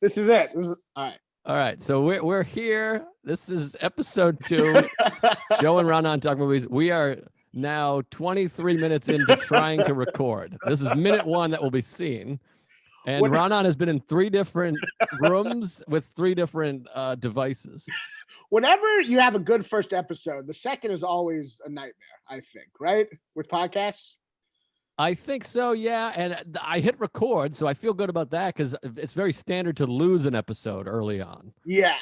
This is it. All right. All right. So we're here. This is episode 2. Joe and Raanan talk movies. We are now 23 minutes into trying to record. This is minute 1 that will be seen. And Raanan has been in 3 different rooms with 3 different devices. Whenever you have a good first episode, the second is always a nightmare, I think, right? With podcasts? I think so, yeah. And I hit record, so I feel good about that because it's very standard to lose an episode early on. Yeah.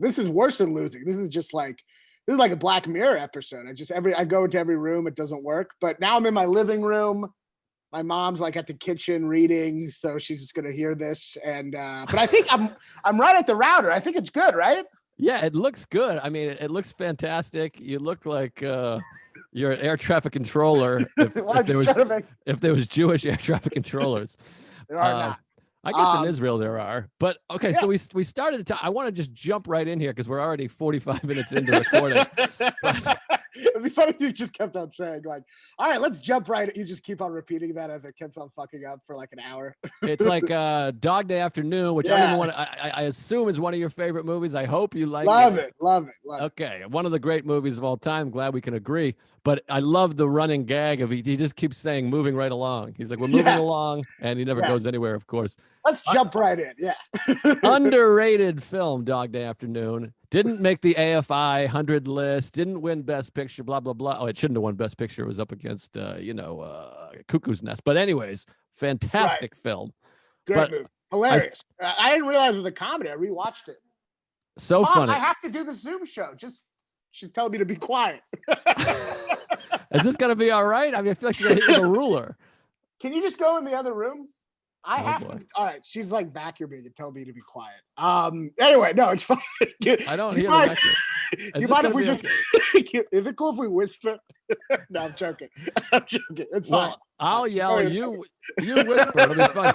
This is worse than losing. This is like a Black Mirror episode. I go into every room, it doesn't work. But now I'm in my living room. My mom's like at the kitchen reading, so she's just gonna hear this. And but I think I'm right at the router. I think it's good, right? Yeah, it looks good. I mean, it looks fantastic. You look like you're an air traffic controller. If there was Jewish air traffic controllers, there are not. I guess in Israel there are. But okay, so we started to. I want to just jump right in here because we're already 45 minutes into recording. It'd be funny if you just kept on saying like, "All right, let's jump right." You just keep on repeating that as it keeps on fucking up for like an hour. It's like Dog Day Afternoon, which I don't even want to. I assume is one of your favorite movies. I hope you like it. Love it. Okay, one of the great movies of all time. Glad we can agree. But I love the running gag of he just keeps saying moving right along. He's like, we're moving along, and he never goes anywhere, of course. Let's jump right in. Yeah. Underrated film, Dog Day Afternoon. Didn't make the AFI 100 list. Didn't win Best Picture, blah, blah, blah. Oh, it shouldn't have won Best Picture. It was up against, Cuckoo's Nest. But anyways, fantastic film. Great movie. Hilarious. I didn't realize it was a comedy. I rewatched it. So Mom, funny. I have to do the Zoom show. She's telling me to be quiet. Is this going to be all right? I mean, I feel like she's going to hit you with a ruler. Can you just go in the other room? I have to. All right. She's like vacuuming and telling me to be quiet. Anyway, no, it's fine. I don't hear the vacuum. Do you mind if we just... Is it cool if we whisper? No, I'm joking. It's fine. Well, I'll yell. You whisper. It'll be fun.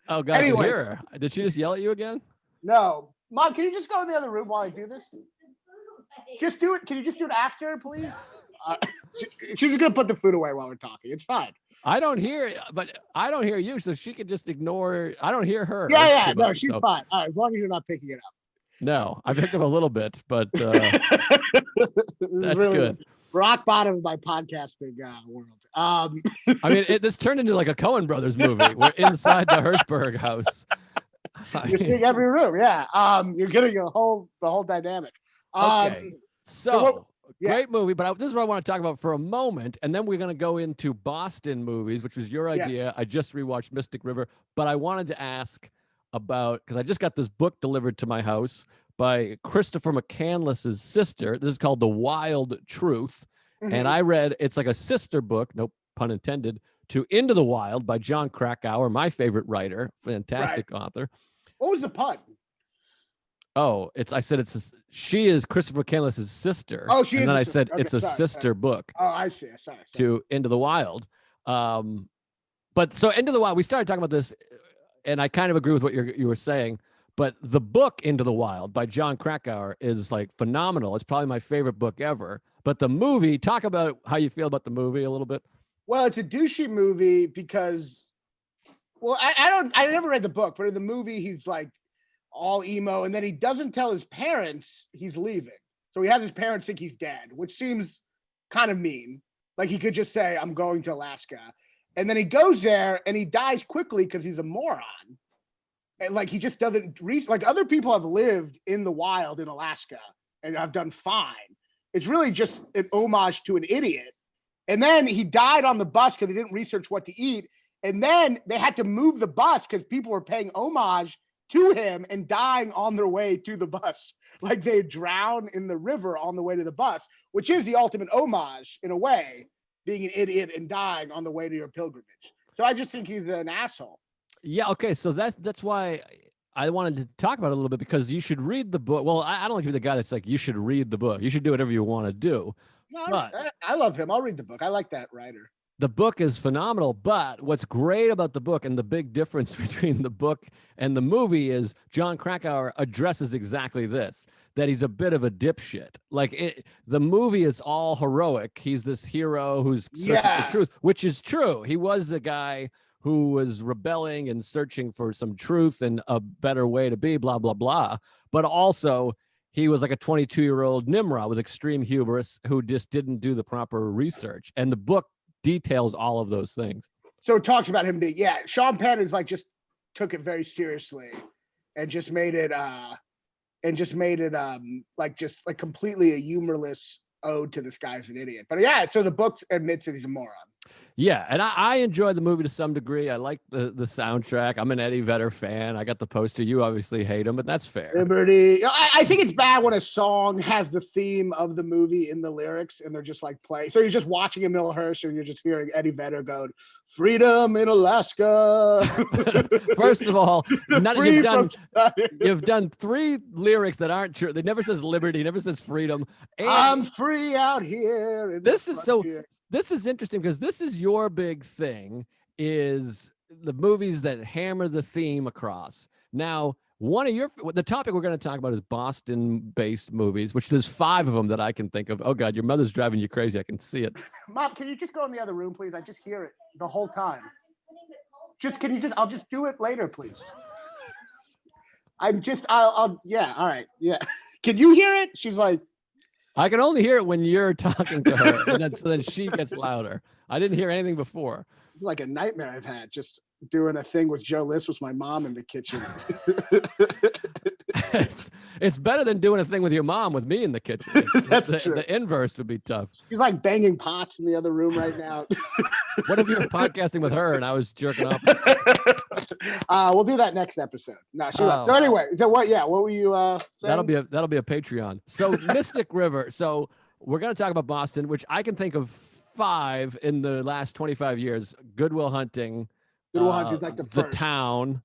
Oh, God, anyway. I can hear her. Did she just yell at you again? No. Mom, can you just go in the other room while I do this? Just do it. Can you just do it after, please? She's just gonna put the food away while we're talking. It's fine. I don't hear you, so she could just ignore. I don't hear her. Yeah. No, she's fine. All right, as long as you're not picking it up. No, I picked up a little bit, but that's really good. Rock bottom of my podcasting world. I mean, this turned into like a Coen Brothers movie. We're inside the Hirschberg house. You're seeing every room, yeah. You're getting the whole dynamic. Okay, so great movie, but this is what I want to talk about for a moment, and then we're going to go into Boston movies, which was your idea. I just rewatched Mystic River, but I wanted to ask about, because I just got this book delivered to my house by Christopher McCandless's sister. This is called The Wild Truth, and I read, it's like a sister book, no pun intended, to Into the Wild by John Krakauer, my favorite writer, fantastic author. What was the pun? Oh, she is Christopher McCandless's sister. Oh, she is. And then I said it's a sister book. Oh, I see. Sorry. To Into the Wild. But so Into the Wild, we started talking about this, and I kind of agree with what you were saying. But the book Into the Wild by John Krakauer is like phenomenal. It's probably my favorite book ever. But the movie, talk about how you feel about the movie a little bit. Well, it's a douchey movie because, well, I never read the book, but in the movie he's like all emo, and then he doesn't tell his parents he's leaving. So he has his parents think he's dead, which seems kind of mean. Like he could just say, I'm going to Alaska. And then he goes there and he dies quickly because he's a moron. And like he just doesn't like other people have lived in the wild in Alaska and have done fine. It's really just an homage to an idiot. And then he died on the bus because he didn't research what to eat. And then they had to move the bus because people were paying homage to him and dying on their way to the bus. Like they drown in the river on the way to the bus, which is the ultimate homage in a way, being an idiot and dying on the way to your pilgrimage. So I just think he's an asshole. Yeah. Okay. So that's why I wanted to talk about it a little bit, because you should read the book. Well, I don't like to be the guy that's like, you should read the book. You should do whatever you want to do. No, I love him. I'll read the book. I like that writer. The book is phenomenal, but what's great about the book and the big difference between the book and the movie is John Krakauer addresses exactly this, that he's a bit of a dipshit. Like the movie is all heroic. He's this hero who's searching for truth, which is true. He was the guy who was rebelling and searching for some truth and a better way to be, blah, blah, blah. But also, he was like a 22-year-old Nimrod with extreme hubris who just didn't do the proper research. And the book details all of those things. So it talks about him being, Sean Penn is like just took it very seriously and just made it like completely a humorless ode to this guy's an idiot. But so the book admits that he's a moron. Yeah, and I enjoyed the movie to some degree. I like the soundtrack. I'm an Eddie Vedder fan. I got the poster. You obviously hate him, but that's fair. Liberty. I think it's bad when a song has the theme of the movie in the lyrics and they're just like playing. So you're just watching Emil Hirsch and you're just hearing Eddie Vedder going, "Freedom in Alaska." First of all, you've done 3 lyrics that aren't true. They never says liberty, never says freedom. And I'm free out here. This is interesting because this is your big thing, is the movies that hammer the theme across. Now, the topic we're going to talk about is Boston-based movies, which there's 5 of them that I can think of. Oh God, your mother's driving you crazy. I can see it. Mom, can you just go in the other room, please? I just hear it the whole time. I'll just do it later, please. All right. Yeah. Can you hear it? She's like, I can only hear it when you're talking to her, and then she gets louder. I didn't hear anything before. It's like a nightmare I've had, just doing a thing with Joe List with my mom in the kitchen. It's better than doing a thing with your mom with me in the kitchen. That's true. The inverse would be tough. She's like banging pots in the other room right now. What if you were podcasting with her and I was jerking off? We'll do that next episode. No, she left. So anyway, what were you saying? That'll be a Patreon. So Mystic River. So we're going to talk about Boston, which I can think of 5 in the last 25 years. Good Will Hunting. Good Will Hunting is like the first. The Town,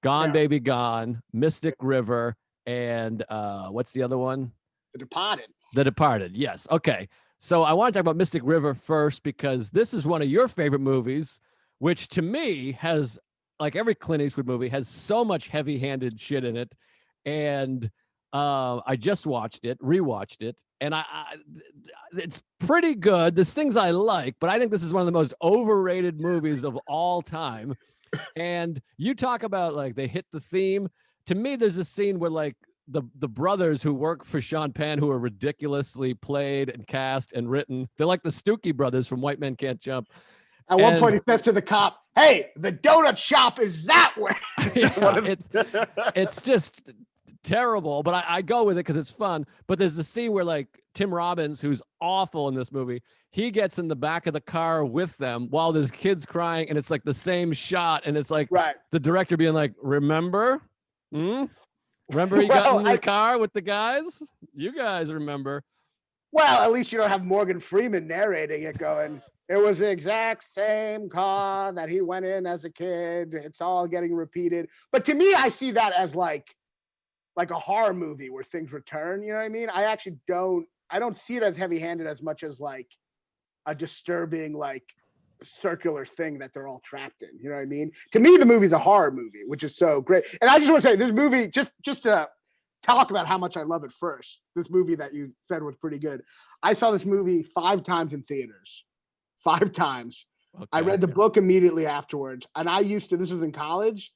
Gone Baby Gone, Mystic River, and what's the other one? The Departed. The Departed, yes. Okay. So I want to talk about Mystic River first because this is one of your favorite movies, which to me has, like every Clint Eastwood movie, has so much heavy-handed shit in it. And I just rewatched it, and it's pretty good. There's things I like, but I think this is one of the most overrated movies of all time. And you talk about like they hit the theme. To me, there's a scene where like the brothers who work for Sean Penn, who are ridiculously played and cast and written, they're like the Stookie brothers from White Men Can't Jump. At one point, he says to the cop, "Hey, the donut shop is that way." It's just terrible, but I go with it because it's fun. But there's a scene where like Tim Robbins, who's awful in this movie, he gets in the back of the car with them while there's kids crying, and it's like the same shot, and it's like the director being like, "Remember? Remember he got in the car with the guys? You guys remember?" Well, at least you don't have Morgan Freeman narrating it going, "It was the exact same car that he went in as a kid. It's all getting repeated." But to me, I see that as like a horror movie where things return. You know what I mean? I don't see it as heavy-handed as much as like a disturbing, like circular thing that they're all trapped in. You know what I mean? To me, the movie's a horror movie, which is so great. And I just want to say this movie, just to talk about how much I love it first, this movie that you said was pretty good. I saw this movie 5 times in theaters. 5 times. Okay. I read the book immediately afterwards. And this was in college,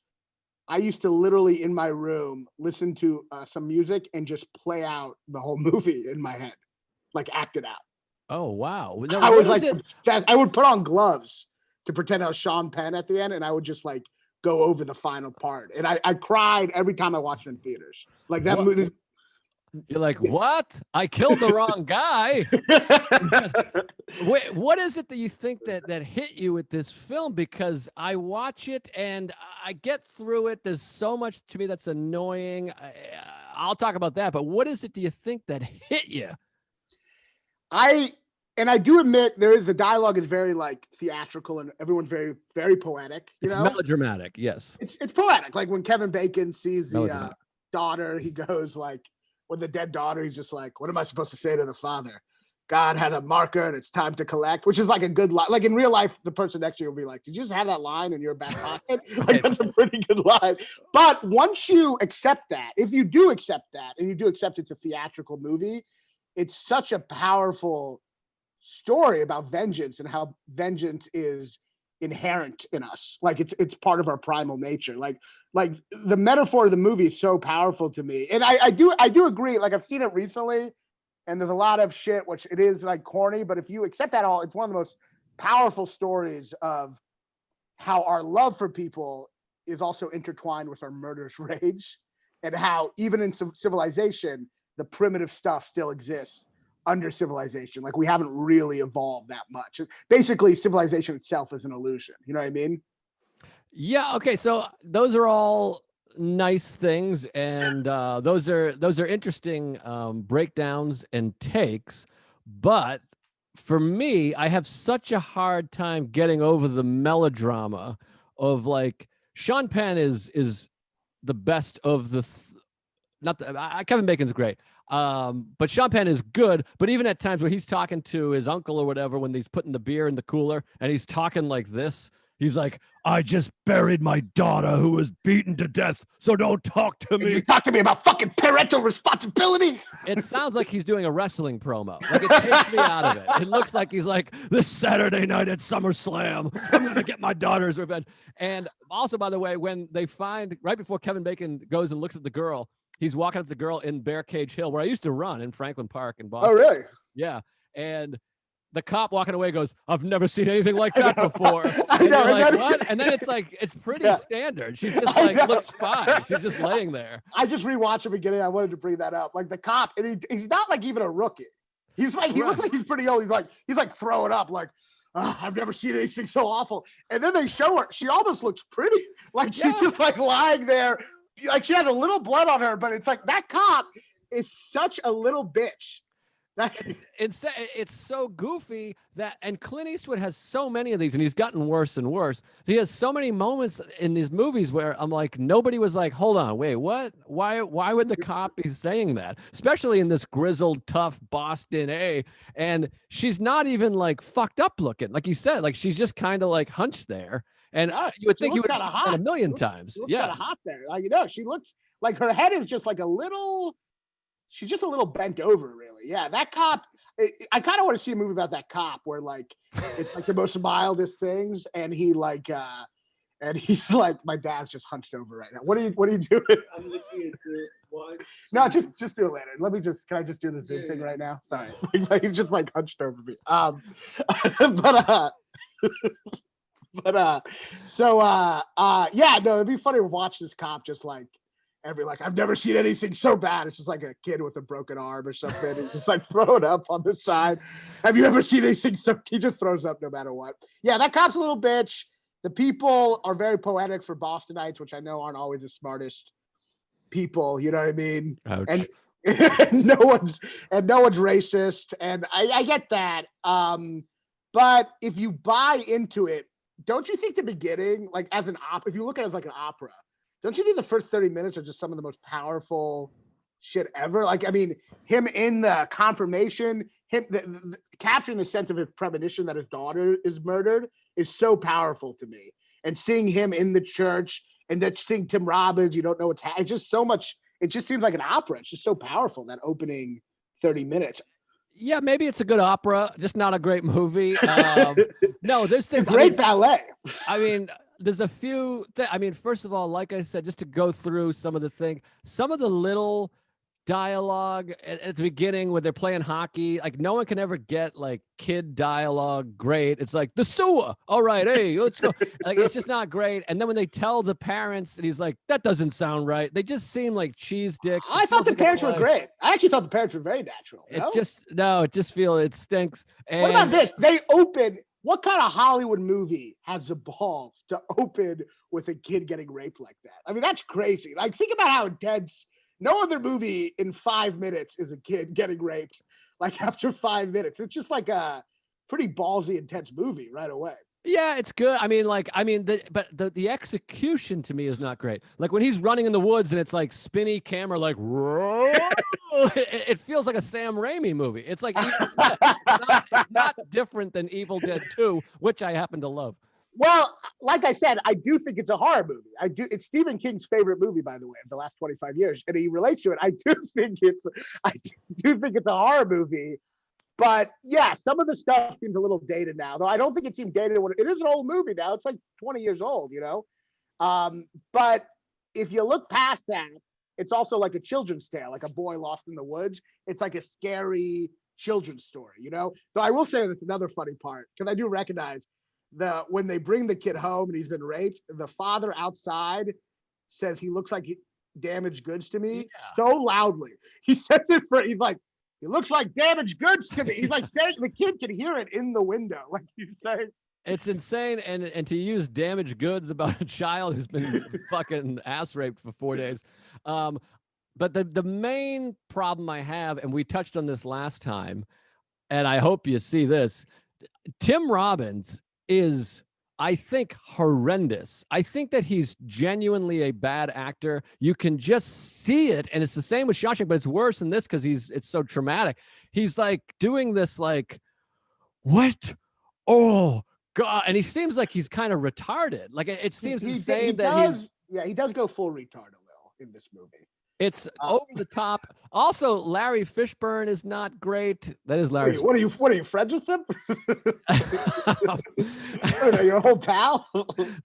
I used to literally in my room listen to some music and just play out the whole movie in my head, like act it out. Oh wow! Now, I would put on gloves to pretend I was Sean Penn at the end, and I would just like go over the final part. And I cried every time I watched it in theaters. Like that movie. You're like, what? I killed the wrong guy. Wait, what is it that you think that hit you with this film? Because I watch it and I get through it. There's so much to me that's annoying. I'll talk about that. But what is it do you think that hit you? I do admit the dialogue is very like theatrical and everyone's very, very poetic. It's melodramatic. Yes. It's poetic. Like when Kevin Bacon sees the daughter, he goes like, with the dead daughter, he's just like, what am I supposed to say to the father? God had a marker and it's time to collect, which is like a good line. Like in real life, the person next to you will be like, did you just have that line in your back pocket? Like that's a pretty good line. But once you accept that, if you do accept that and you do accept it's a theatrical movie, it's such a powerful story about vengeance and how vengeance is inherent in us. Like it's part of our primal nature. Like the metaphor of the movie is so powerful to me. And I do agree. Like I've seen it recently, and there's a lot of shit which it is like corny, but if you accept that all, it's one of the most powerful stories of how our love for people is also intertwined with our murderous rage, and how even in civilization, the primitive stuff still exists under civilization. Like we haven't really evolved that much. Basically, civilization itself is an illusion. You know what I mean? Yeah. Okay. So those are all nice things, and those are interesting breakdowns and takes. But for me, I have such a hard time getting over the melodrama of like Sean Penn is the best of the not the, Kevin Bacon's great. But Sean Penn is good. But even at times where he's talking to his uncle or whatever, when he's putting the beer in the cooler and he's talking like this, he's like, I just buried my daughter who was beaten to death, so don't talk to me. You talk to me about fucking parental responsibility. It sounds like he's doing a wrestling promo. Like it takes me out of it. It looks like he's like, this Saturday night at SummerSlam, I'm going to get my daughter's revenge. And also, by the way, when they find, right before Kevin Bacon goes and looks at the girl, he's walking up the girl in Bear Cage Hill, where I used to run in Franklin Park in Boston. Oh, really? Yeah. And the cop walking away goes, I've never seen anything like that before. I know, and you're like, what? And then it's like, it's pretty standard. She's just like, looks fine. She's just laying there. I just rewatched the beginning. I wanted to bring that up. Like the cop, and he's not like even a rookie. He's like, he looks like he's pretty old. He's like throwing up like, I've never seen anything so awful. And then they show her, she almost looks pretty. Like she's just like lying there. Like she had a little blood on her, but it's like that cop is such a little bitch. It's so goofy that, and Clint Eastwood has so many of these, and he's gotten worse and worse. He has so many moments in these movies where I'm like, nobody was like, hold on, wait, what? Why would the cop be saying that? Especially in this grizzled, tough Boston and she's not even like fucked up looking. Like you said, like she's just kind of like hunched there. And you would think he would have seen that a million times. She looks kind of hot there. Like, she looks like her head is just like a little, she's just a little bent over, really. Yeah, that cop, I kind of want to see a movie about that cop where like it's like the most mildest things, and he like and he's like, my dad's just hunched over right now. What are you doing? I'm looking at the watch. No, just do it later. Can I just do the Zoom thing right now? Sorry. He's just like hunched over me. Yeah, no, it'd be funny to watch this cop just like I've never seen anything so bad. It's just like a kid with a broken arm or something. He's just like throwing up on the side. Have you ever seen anything so? He just throws up no matter what. Yeah, that cop's a little bitch. The people are very poetic for Bostonites, which I know aren't always the smartest people. You know what I mean? Ouch. And no one's racist, and I get that. But if you buy into it, don't you think the beginning, like as an if you look at it as like an opera, don't you think the first 30 minutes are just some of the most powerful shit ever? Like, I mean, him in the confirmation, capturing the sense of his premonition that his daughter is murdered is so powerful to me. And seeing him in the church and then seeing Tim Robbins, you don't know what's happening. It's just so much. It just seems like an opera. It's just so powerful, that opening 30 minutes. Yeah, maybe it's a good opera, just not a great movie. No, there's things. Great ballet. I mean, there's a few. First of all, like I said, just to go through some of the little dialogue at the beginning where they're playing hockey, like no one can ever get like kid dialogue great. It's like the sewer. All right, hey, let's go. Like it's just not great. And then when they tell the parents, and he's like, that doesn't sound right. They just seem like cheese dicks. I thought the parents were great. I actually thought the parents were very natural. It stinks. And what about this? They open. What kind of Hollywood movie has the balls to open with a kid getting raped like that? I mean, that's crazy. Like, think about how intense. No other movie in 5 minutes is a kid getting raped. Like after 5 minutes, it's just like a pretty ballsy, intense movie right away. Yeah, it's good. But the execution to me is not great. Like when he's running in the woods and it's like spinny camera, like it feels like a Sam Raimi movie. It's like it's not different than Evil Dead 2, which I happen to love. Well, like I said, I do think it's a horror movie. It's Stephen King's favorite movie, by the way, of the last 25 years, and he relates to it. I do think it's a horror movie, But yeah, some of the stuff seems a little dated now, though I don't think it seemed dated when it is an old movie now. It's like 20 years old, you know? But if you look past that, it's also like a children's tale, like a boy lost in the woods. It's like a scary children's story, you know? So I will say that's another funny part, because I do recognize when they bring the kid home and he's been raped, the father outside says he looks like damaged goods to me so loudly. He says it he's like, he looks like damaged goods to me. He's like saying, the kid can hear it in the window. Like he's saying. It's insane. And to use damaged goods about a child who's been fucking ass raped for 4 days. But the main problem I have, and we touched on this last time, and I hope you see this, Tim Robbins is, I think, horrendous. I think that he's genuinely a bad actor. You can just see it, and it's the same with Shawshank, but it's worse in this because it's so traumatic. He's like doing this, like, what? Oh God! And he seems like he's kind of retarded. Like it seems insane he does go full retard a little in this movie. It's over the top. Also, Larry Fishburne is not great. That is Larry. What are you friends with him? Your whole pal?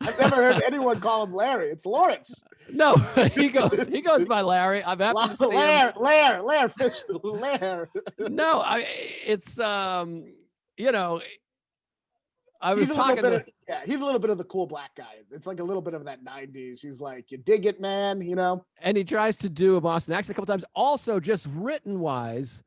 I've never heard anyone call him Larry. It's Lawrence. No, he goes by Larry. I've happened to see him. Lair, Fish, Lair. No, it's you know, I was talking to. He's a little bit of the cool black guy. It's like a little bit of that 90s. He's like, you dig it, man, you know? And he tries to do a Boston accent a couple times. Also, just written wise,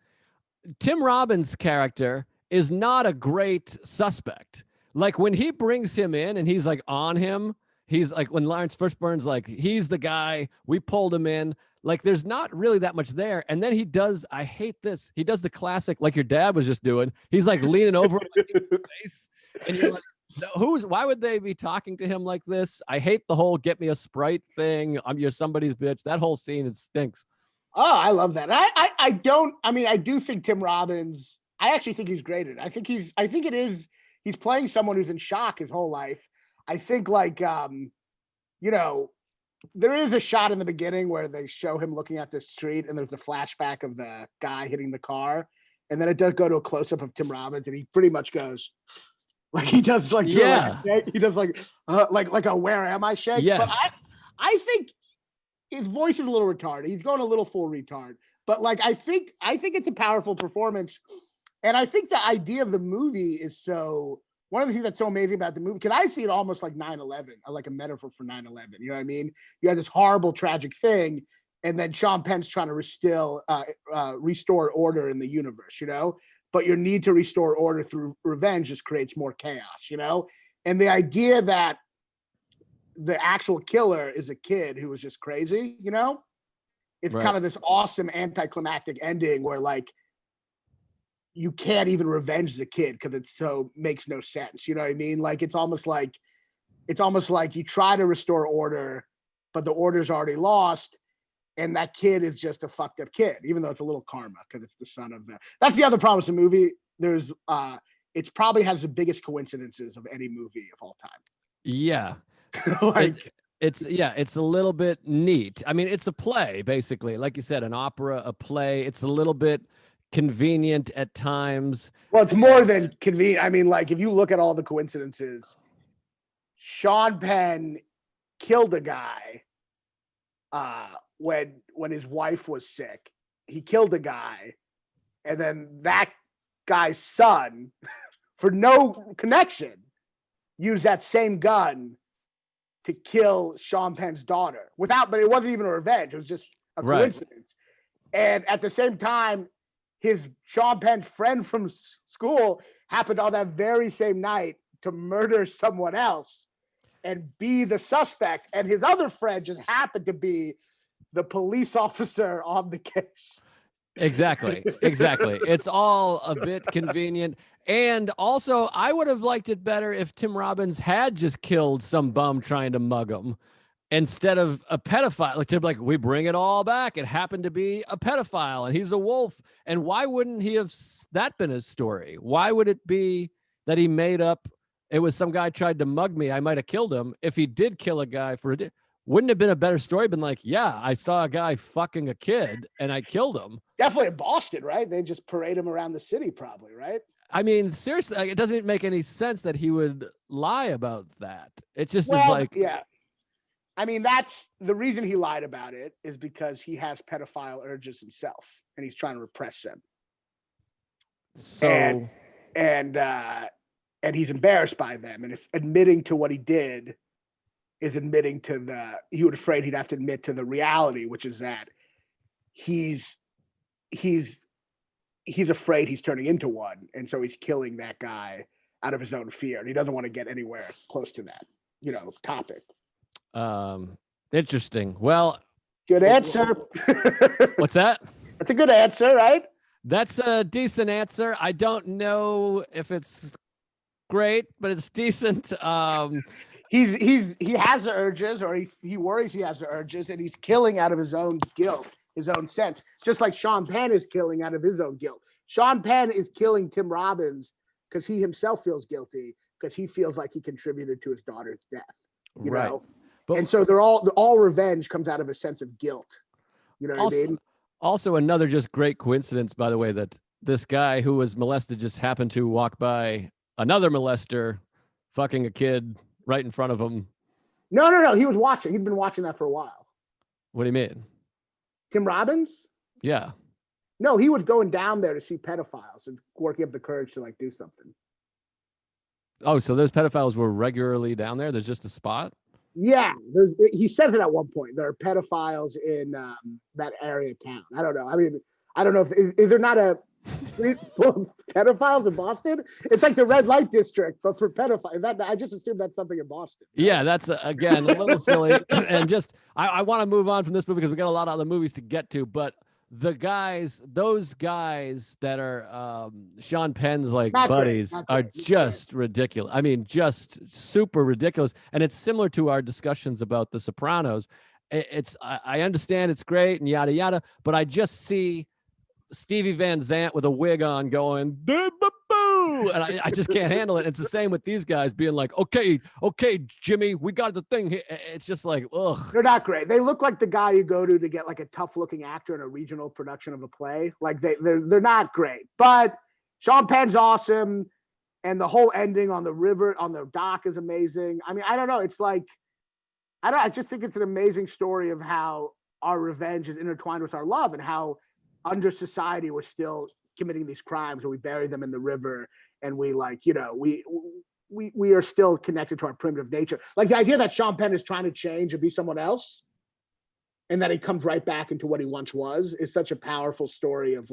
Tim Robbins' character is not a great suspect. Like when he brings him in and he's like on him, he's like, when Lawrence Fishburne's like, he's the guy, we pulled him in. Like there's not really that much there. And then he does, I hate this, he does the classic, like your dad was just doing. He's like leaning over like, in his face. And you're like, why would they be talking to him like this? I hate the whole get me a Sprite thing. You're somebody's bitch. That whole scene, it stinks. Oh, I love that. I do think Tim Robbins, I actually think he's great at it. He's playing someone who's in shock his whole life. I think like, you know, there is a shot in the beginning where they show him looking at the street and there's a flashback of the guy hitting the car. And then it does go to a close up of Tim Robbins and he pretty much goes, like he does like, he does like a where am I shake. Yes. But I think his voice is a little retarded. He's going a little full retard. But like I think it's a powerful performance. And I think the idea of the movie is one of the things that's so amazing about the movie, because I see it almost like 9/11, like a metaphor for 9/11. You know what I mean? You have this horrible, tragic thing, and then Sean Penn's trying to restore order in the universe, you know? But your need to restore order through revenge just creates more chaos, you know? And the idea that the actual killer is a kid who was just crazy, you know? It's kind of this awesome anticlimactic ending where like you can't even revenge the kid because it makes no sense. You know what I mean? Like it's almost like you try to restore order, but the order's already lost. And that kid is just a fucked up kid, even though it's a little karma because it's the son of that's the other problem with the movie. There's it probably has the biggest coincidences of any movie of all time. Yeah. Like it's a little bit neat. I mean, it's a play, basically. Like you said, an opera, a play. It's a little bit convenient at times. Well, it's more than convenient. I mean, like if you look at all the coincidences, Sean Penn killed a guy when his wife was sick. He killed a guy, and then that guy's son, for no connection, used that same gun to kill Sean Penn's daughter but it wasn't even a revenge. It was just a coincidence. And at the same time, Sean Penn's friend from school happened on that very same night to murder someone else and be the suspect. And his other friend just happened to be the police officer on the case. Exactly. It's all a bit convenient. And also, I would have liked it better if Tim Robbins had just killed some bum trying to mug him instead of a pedophile. Like, we bring it all back. It happened to be a pedophile and he's a wolf. And why wouldn't he have that been his story? Why would it be that he made up, it was some guy tried to mug me, I might have killed him? If he did kill a guy wouldn't it have been a better story? Been like, yeah, I saw a guy fucking a kid and I killed him. Definitely in Boston, right? They just parade him around the city, probably, right? I mean, seriously, like, it doesn't make any sense that he would lie about that. It just is Well, like, yeah. I mean, that's the reason he lied about it is because he has pedophile urges himself and he's trying to repress them. so. And he's embarrassed by them. And if admitting to what he did is admitting to he was afraid he'd have to admit to the reality, which is that he's afraid he's turning into one. And so he's killing that guy out of his own fear. And he doesn't want to get anywhere close to that, topic. Interesting. Well, good answer. What's that? That's a good answer, right? That's a decent answer. I don't know if it's great, but it's decent. He has the urges, or he worries he has the urges, and he's killing out of his own guilt, his own sense, just like Sean Penn is killing out of his own guilt. Sean Penn is killing Tim Robbins because he himself feels guilty because he feels like he contributed to his daughter's death. You know? But, and so they're all revenge comes out of a sense of guilt. You know what I mean? Also, another just great coincidence, by the way, that this guy who was molested just happened to walk by another molester fucking a kid right in front of him. No. He was watching. He'd been watching that for a while. What do you mean? Tim Robbins? Yeah. No, he was going down there to see pedophiles and working up the courage to do something. Oh, so those pedophiles were regularly down there? There's just a spot? Yeah. He says it at one point. There are pedophiles in that area of town. I don't know. I mean, I don't know is there not a street full of pedophiles in Boston? It's like the red light district, but for pedophiles. I just assume that's something in Boston. Right? Yeah, that's again a little silly. And just I want to move on from this movie because we got a lot of other movies to get to. But those guys that are Sean Penn's buddies are just ridiculous. I mean, just super ridiculous. And it's similar to our discussions about The Sopranos. I understand it's great and yada yada, but I just see Stevie Van Zandt with a wig on going, boo, and I just can't handle it. It's the same with these guys being like, okay, Jimmy, we got the thing here. It's just like, ugh. They're not great. They look like the guy you go to get a tough looking actor in a regional production of a play. They're not great, but Sean Penn's awesome. And the whole ending on the river, on the dock is amazing. I mean, I don't know. It's I just think it's an amazing story of how our revenge is intertwined with our love and how under society we're still committing these crimes, and we bury them in the river, and we are still connected to our primitive nature. Like the idea that Sean Penn is trying to change and be someone else, and that he comes right back into what he once was, is such a powerful story of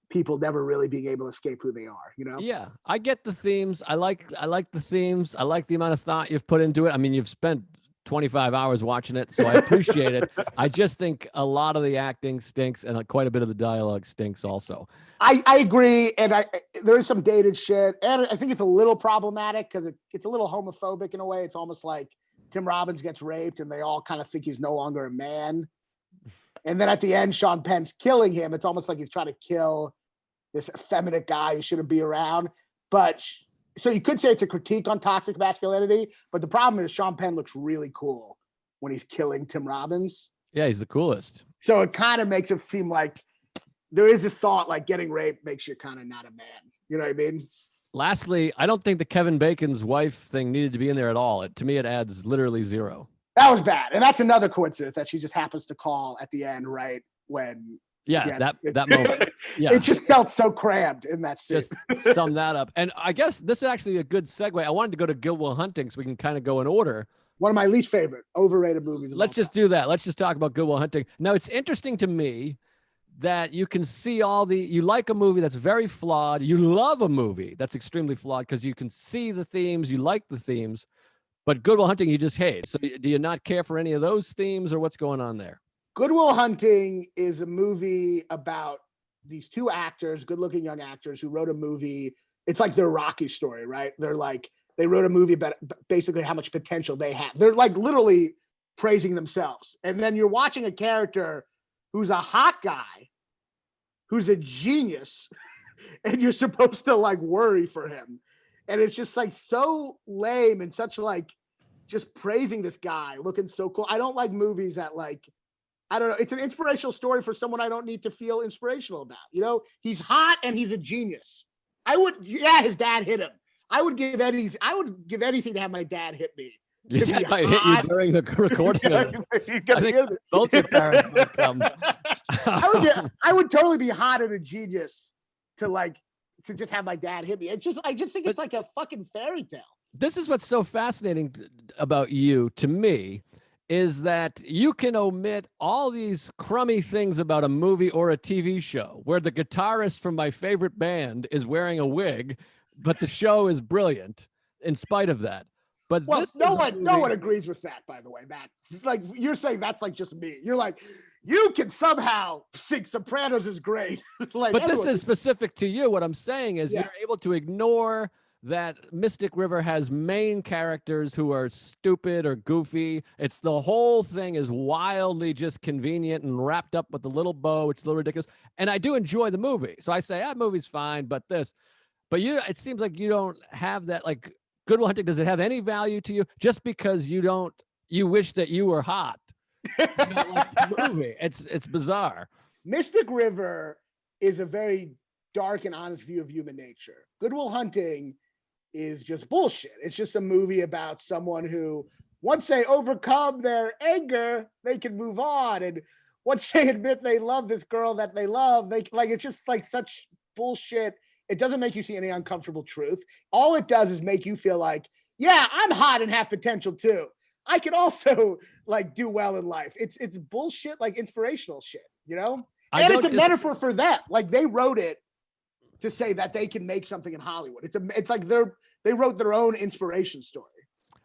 people never really being able to escape who they are. Yeah, I get the themes. I like the themes. I like the amount of thought you've put into it. I mean, you've spent 25 hours watching it, so I appreciate it. I just think a lot of the acting stinks, and quite a bit of the dialogue stinks also. I agree, and there is some dated shit, and I think it's a little problematic because it's a little homophobic in a way. It's almost like Tim Robbins gets raped, and they all kind of think he's no longer a man. And then at the end, Sean Penn's killing him. It's almost like he's trying to kill this effeminate guy who shouldn't be around. But so you could say it's a critique on toxic masculinity, but the problem is Sean Penn looks really cool when he's killing Tim Robbins. Yeah, he's the coolest. So it kind of makes it seem like there is a thought getting raped makes you kind of not a man. You know what I mean? Lastly, I don't think the Kevin Bacon's wife thing needed to be in there at all. To me, it adds literally zero. That was bad. And that's another coincidence that she just happens to call at the end, right when... Yeah, that moment. Yeah. It just felt so crammed in that scene. Just sum that up. And I guess this is actually a good segue. I wanted to go to Good Will Hunting so we can kind of go in order. One of my least favorite overrated movies. Let's just do that. Let's just talk about Good Will Hunting. Now, it's interesting to me that you can see you like a movie that's very flawed. You love a movie that's extremely flawed because you can see the themes, you like the themes, but Good Will Hunting you just hate. So do you not care for any of those themes or what's going on there? Good Will Hunting is a movie about these two actors, good-looking young actors who wrote a movie. It's like their Rocky story, right? They wrote a movie about basically how much potential they have. They're literally praising themselves. And then you're watching a character who's a hot guy, who's a genius, and you're supposed to worry for him. And it's just so lame and such just praising this guy looking so cool. I don't like movies that like, I don't know. It's an inspirational story for someone I don't need to feel inspirational about. You know, he's hot and he's a genius. His dad hit him. I would give anything to have my dad hit me. Your dad might hit you during the recording of this. I think both your parents might come. I would totally be hot and a genius to just have my dad hit me. I just think it's like a fucking fairy tale. This is what's so fascinating about you to me, is that you can omit all these crummy things about a movie or a TV show where the guitarist from my favorite band is wearing a wig, but the show is brilliant in spite of that. But no one agrees with that, by the way. That, like, you're saying that's like just me. You're like, you can somehow think Sopranos is great. But this is specific to you. What I'm saying is you're able to ignore that Mystic River has main characters who are stupid or goofy. It's the whole thing is wildly just convenient and wrapped up with a little bow. It's a little ridiculous. And I do enjoy the movie. So I say, that movie's fine, but it seems like you don't have that, like, Good Will Hunting. Does it have any value to you just because you wish that you were hot? You don't like the movie. It's bizarre. Mystic River is a very dark and honest view of human nature. Good Will Hunting is just bullshit. It's just a movie about someone who, once they overcome their anger, they can move on. And once they admit they love this girl that they love, it's just like such bullshit. It doesn't make you see any uncomfortable truth. All it does is make you feel like, yeah, I'm hot and have potential too. I can also like do well in life. It's bullshit, like inspirational shit, you know? And it's a metaphor for that. Like, they wrote it to say that they can make something in Hollywood. It's like they wrote their own inspiration story.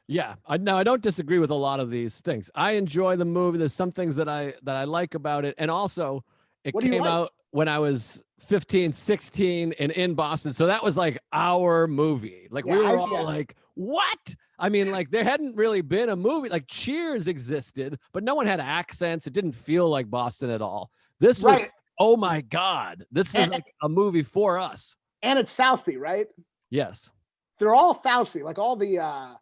Yeah, I don't disagree with a lot of these things. I enjoy the movie. There's some things that I like about it. And also it came out when I was 15, 16 and in Boston. So that was like our movie. Like we were all like, what? I mean, like there hadn't really been a movie, like Cheers existed, but no one had accents. It didn't feel like Boston at all. This was, oh my God, this is like a movie for us. And it's Southie, right? Yes. They're all Southie, like all the,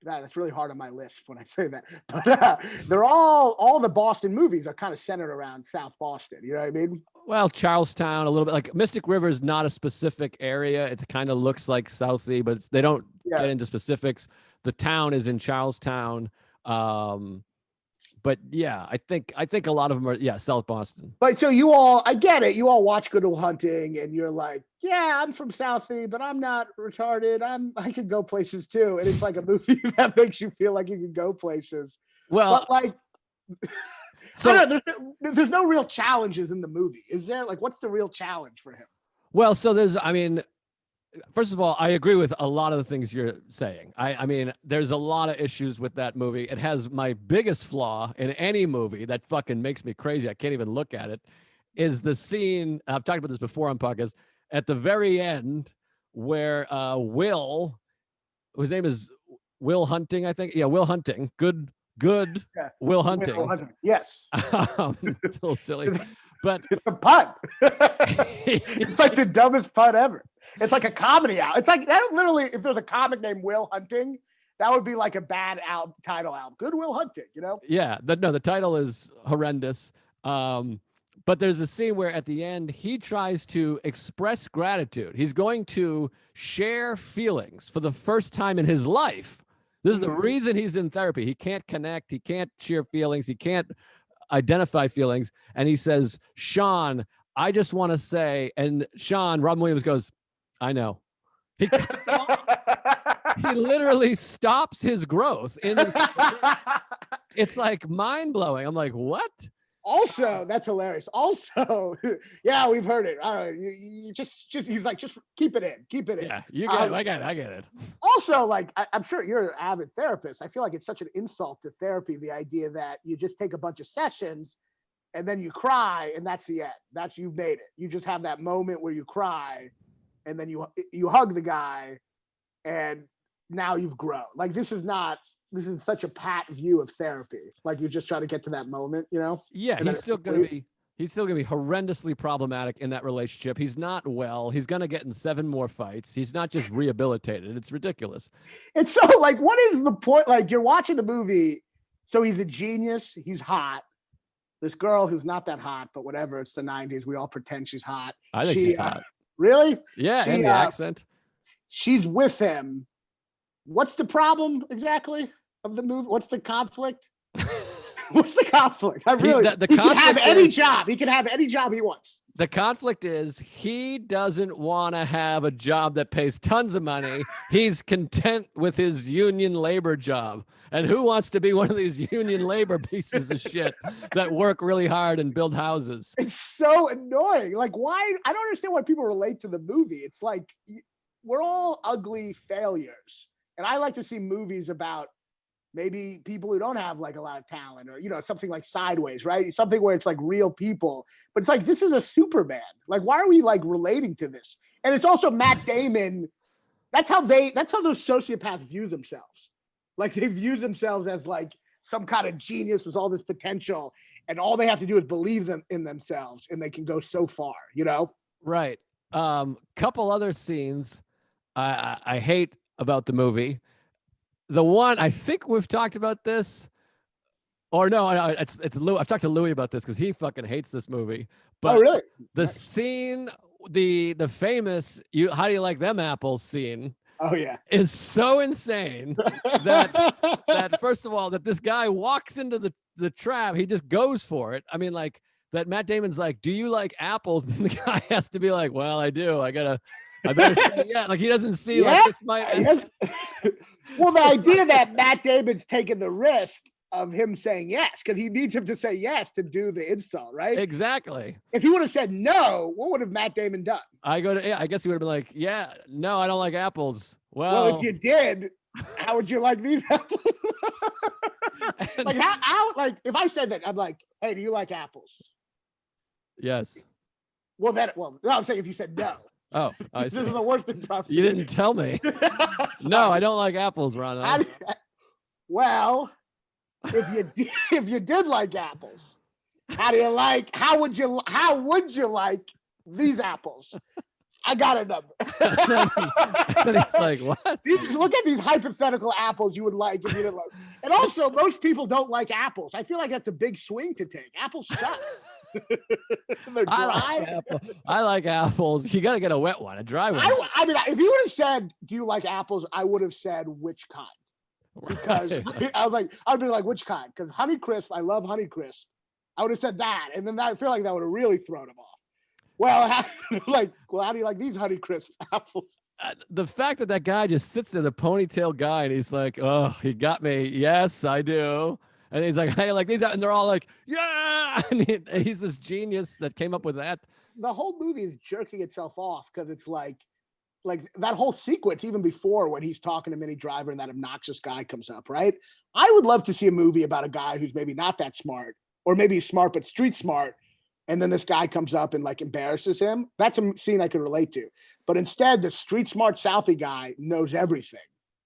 that's really hard on my list when I say that, but they're all the Boston movies are kind of centered around South Boston. You know what I mean? Well, Charlestown, a little bit. Like Mystic River is not a specific area. It kind of looks like Southie, but they don't get into specifics. The town is in Charlestown. But yeah, I think a lot of them are, South Boston. But so I get it. You all watch Good Will Hunting and you're like, yeah, I'm from Southie, but I'm not retarded. I could go places too. And it's like a movie that makes you feel like you can go places. Well, but like, so I don't know, there's no real challenges in the movie. Is there? Like, what's the real challenge for him? Well, so first of all, I agree with a lot of the things you're saying. I mean, there's a lot of issues with that movie. It has my biggest flaw in any movie that fucking makes me crazy. I can't even look at it. Is the scene, I've talked about this before on podcasts, at the very end where Will, whose name is Will Hunting, I think. Yeah, Will Hunting. Good. Will Hunting. Will Hunting. Yes. A little silly. But it's a pun. It's like the dumbest pun ever. It's like a comedy album. It's like that. Literally, if there's a comic named Will Hunting, that would be like a bad title album. Good Will Hunting, you know? Yeah. The title is horrendous. But there's a scene where at the end he tries to express gratitude. He's going to share feelings for the first time in his life. This is the reason he's in therapy. He can't connect. He can't share feelings. He can't identify feelings. And he says, Sean, I just want to say, and Sean, Robin Williams goes, I know. He literally stops his growth. It's like mind blowing. I'm like, what? Also, that's hilarious. Also, yeah, we've heard it. All right, you just he's like, just keep it in. Yeah, you get it. I get it. Also, like, I'm sure you're an avid therapist. I feel like it's such an insult to therapy, the idea that you just take a bunch of sessions and then you cry and that's the end. You've made it. You just have that moment where you cry and then you hug the guy and now you've grown. Like, this is such a pat view of therapy. Like, you just try to get to that moment, you know? Yeah, he's still going to be He's still going to be horrendously problematic in that relationship. He's not well. He's going to get in 7 more fights. He's not just rehabilitated. It's ridiculous. It's so like, what is the point? Like, you're watching the movie. So he's a genius. He's hot. This girl who's not that hot, but whatever. It's the 90s. We all pretend she's hot. I think she's hot. Really? Yeah, and the accent. She's with him. What's the problem exactly of the movie? What's the conflict? What's the conflict? He can have any job. He can have any job he wants. The conflict is he doesn't want to have a job that pays tons of money. He's content with his union labor job. And who wants to be one of these union labor pieces of shit that work really hard and build houses? It's so annoying. Like, why? I don't understand why people relate to the movie. It's like, we're all ugly failures. And I like to see movies about maybe people who don't have like a lot of talent, or, you know, something like Sideways, right? Something where it's like real people, but it's like, this is a Superman. Like, why are we like relating to this? And it's also Matt Damon. That's how those sociopaths view themselves. Like, they view themselves as like some kind of genius with all this potential, and all they have to do is believe in themselves, and they can go so far, you know? Right. Couple other scenes I hate about the movie. The one, I think we've talked about this, or no, it's Lou. I've talked to Louis about this because he fucking hates this movie. But really? The scene, the famous "How do you like them apples" scene. Oh yeah, is so insane that first of all, that this guy walks into the trap, he just goes for it. I mean, like, that Matt Damon's like, "Do you like apples?" And the guy has to be like, "Well, I do. I better say yeah." Like, he doesn't see like it's my. Well, the idea that Matt Damon's taking the risk of him saying yes, because he needs him to say yes to do the install, right? Exactly. If he would have said no, what would have Matt Damon done? I guess he would have been like, "Yeah, no, I don't like apples." Well, if you did, how would you like these apples? Like, how like, if I said that, I'm like, "Hey, do you like apples?" Yes. Well, no, I'm saying if you said no. Oh, I this see. is the worst thing possible. You didn't tell me. No, I don't like apples, Raanan. Well, if you did like apples, how would you like these apples? I got a number. And he's like, what? Look at these hypothetical apples you would like if you didn't like. And also, most people don't like apples. I feel like that's a big swing to take. Apples suck. They're dry. I like apples. You got to get a wet one, a dry one. I mean, if you would have said, "Do you like apples?" I would have said, "Which kind?" Because I'd be like, "Which kind?" Because Honeycrisp, I love Honeycrisp. I would have said that, and then I feel like that would have really thrown him off. Well, how do you like these Honeycrisp apples? The fact that guy just sits there, the ponytail guy, and he's like, "Oh, he got me. Yes, I do." And he's like, "Hey, like these," and they're all like, "Yeah!" And he's this genius that came up with that. The whole movie is jerking itself off because it's like that whole sequence, even before when he's talking to Minnie Driver and that obnoxious guy comes up, right? I would love to see a movie about a guy who's maybe not that smart, or maybe smart but street smart, and then this guy comes up and like embarrasses him. That's a scene I could relate to. But instead, the street smart Southie guy knows everything.